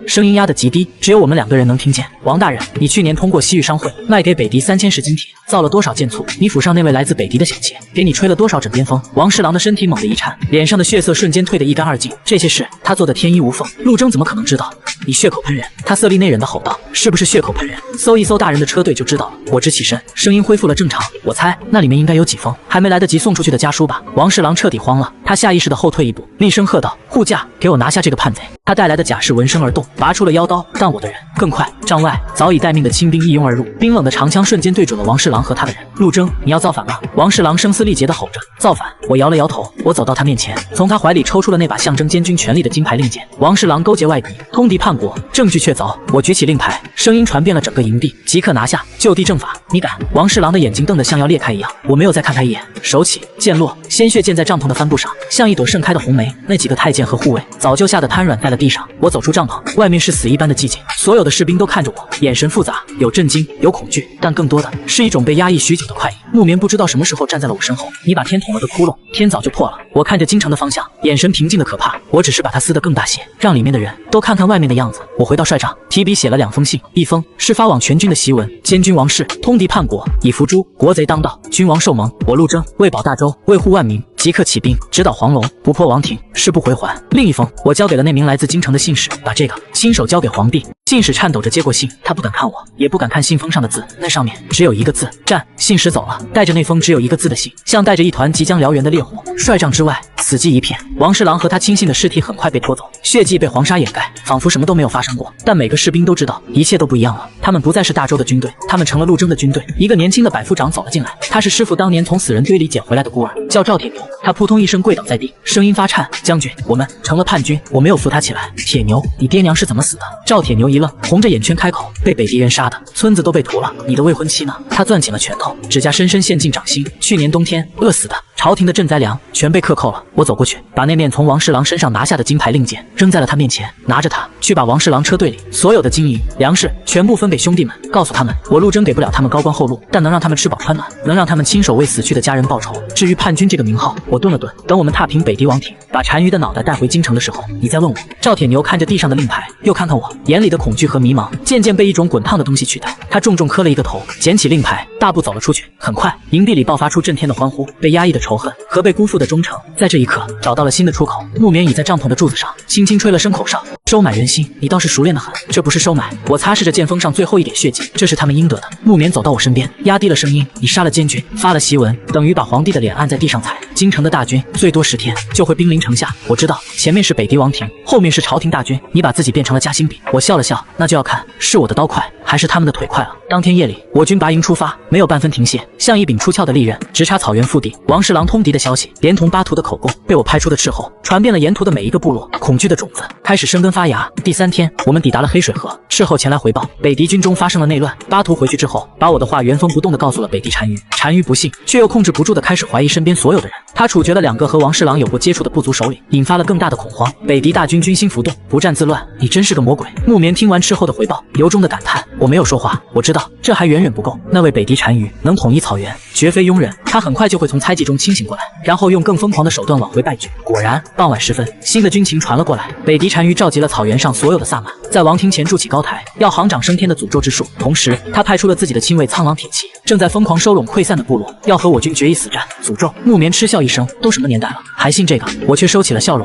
声音压得极低，只有我们2个人能听见。王大人，你去年通过西域商会卖给北狄3000石金铁，造了多少件醋？你府上那位来自北狄的小妾，给你吹了多少枕边风？王侍郎的身体猛地一颤，脸上的血色瞬间退得一干二净。这些事他做的天衣无缝，陆征怎么可能知道？你血口喷人！他色厉内荏地吼道：“是不是血口喷人？搜一搜大人的车队就知道了。”我直起身，声音恢复了正常。我猜那里面应该有几封还没来得及送出去的家书吧。王侍郎彻底慌了，他下意识地后退一步，厉声喝道：“护驾，给我拿下这个叛贼！”他带来的甲士闻声而动，拔出了腰刀。但我的人更快，帐外早已待命的亲兵一拥而入，冰冷的长枪瞬间对准了王侍郎和他的人。陆征，你要造反吗？王侍郎声嘶力竭地吼着。造反！我摇了摇头，我走到他面前，从他怀里抽出了那把象征监军权力的金牌令箭。王侍郎勾结外敌，通敌叛国，证据确凿。我举起令牌，声音传遍了整个营地，即刻拿下，就地正法。你敢？王侍郎的眼睛瞪得像要裂开一样。我没有再看他一眼，手起，剑落，鲜血溅在帐篷的帆布上，像一朵盛开的红梅。那几个太监和护卫早就吓得瘫软在了地上。我走出帐篷，外面是死一般的寂静，所有的士兵都看着我，眼神复杂，有震惊，有恐惧，但更多的是一种被压抑许久的快意。木棉不知道什么时候站在了我身后，你把天捅了个窟窿，天早就破了。我看着京城的方向，眼神平静的可怕。我只是把它撕得更大些，让里面的人都看看外面的样子。我回到帅帐，提笔写了2封信，一封是发往全军的檄文，监军王室通敌叛国，以伏诛国贼当道，君王受蒙。我陆征为保大周，为护万民，即刻起兵，直捣黄龙，不破王庭，誓不回还。另一封我交给了那名来自京城的信使，把这个亲手交给皇帝。信使颤抖着接过信，他不敢看我，也不敢看信封上的字，那上面只有一个字：战。信使走了，带着那封只有一个字的信，像带着一团即将燎原的烈火。帅帐之外死寂一片，王侍郎和他亲信的尸体很快被拖走，血迹被黄沙掩盖，仿佛什么都没有发生过。但每个士兵都知道，一切都不一样了，他们不再是大周的军队，他们成了陆征的军队。一个年轻的百夫长走了进来，他是师傅当年从死人堆里捡回来的孤儿，叫赵铁牛。他扑通一声跪倒在地，声音发颤：将军，我们成了叛军。我没有扶他起来。铁牛，你爹娘是怎么死的？赵铁牛一愣，红着眼圈开口：被北狄人杀的，村子都被屠了。你的未婚妻呢？他攥紧了拳头，指甲深深陷进掌心。去年冬天饿死的。朝廷的赈灾粮全被克扣了。我走过去，把那面从王侍郎身上拿下的金牌令箭扔在了他面前，拿着它去把王侍郎车队里所有的金银粮食全部分给兄弟们，告诉他们，我陆征给不了他们高官厚禄，但能让他们吃饱穿暖，能让他们亲手为死去的家人报仇。至于叛军这个名号，我顿了顿，等我们踏平北狄王庭，把单于的脑袋带回京城的时候，你再问我。赵铁牛看着地上的令牌，又看看我，眼里的恐惧和迷茫渐渐被一种滚烫的东西取代。他重重磕了一个头，捡起令牌，大步走了出去。很快，营地里爆发出震天的欢呼，被压抑的仇恨和被辜负的忠诚，在这一刻找到了新的出口。木棉倚在帐篷的柱子上，轻轻吹了声口哨。收买人心，你倒是熟练得很。这不是收买，我擦拭着剑锋上最后一点血迹，这是他们应得的。木棉走到我身边，压低了声音：你杀了监军，发了檄文，等于把皇帝的脸按在地上踩。京城的大军最多10天就会兵临城下。我知道前面是北狄王庭，后面是朝廷大军，你把自己变成了夹心饼。我笑了笑，那就要看是我的刀快还是他们的腿快了。当天夜里，我军拔营出发，没有半分停歇，像一柄出鞘的利刃，直插草原腹地。王侍郎通敌的消息，连同巴图的口供，被我拍出的斥候，传遍了沿途的每一个部落。恐惧的种子开始生根发芽。第3天，我们抵达了黑水河，斥候前来回报，北狄军中发生了内乱。巴图回去之后，把我的话原封不动地告诉了北狄单于。单于不信，却又控制不住地开始怀疑身边所有的人。他处决了2个和王侍郎有过接触的部族首领，引发了更大的恐慌。北狄大军军心浮动，不战自乱。你真是个魔鬼！木棉听完斥候的回报，由衷的感叹。我没有说话，我知道这还远远不够。那位北狄单于能统一草原，绝非庸人。他很快就会从猜忌中清醒过来，然后用更疯狂的手段挽回败局。果然，傍晚时分，新的军情传了过来。北狄单于召集了草原上所有的萨满，在王庭前筑起高台，要行长升天的诅咒之术。同时，他派出了自己的亲卫苍狼铁骑，正在疯狂收拢溃散的部落，要和我军决一死战。诅咒！木棉嗤笑一声，都什么年代了，还信这个？我却收起了笑容。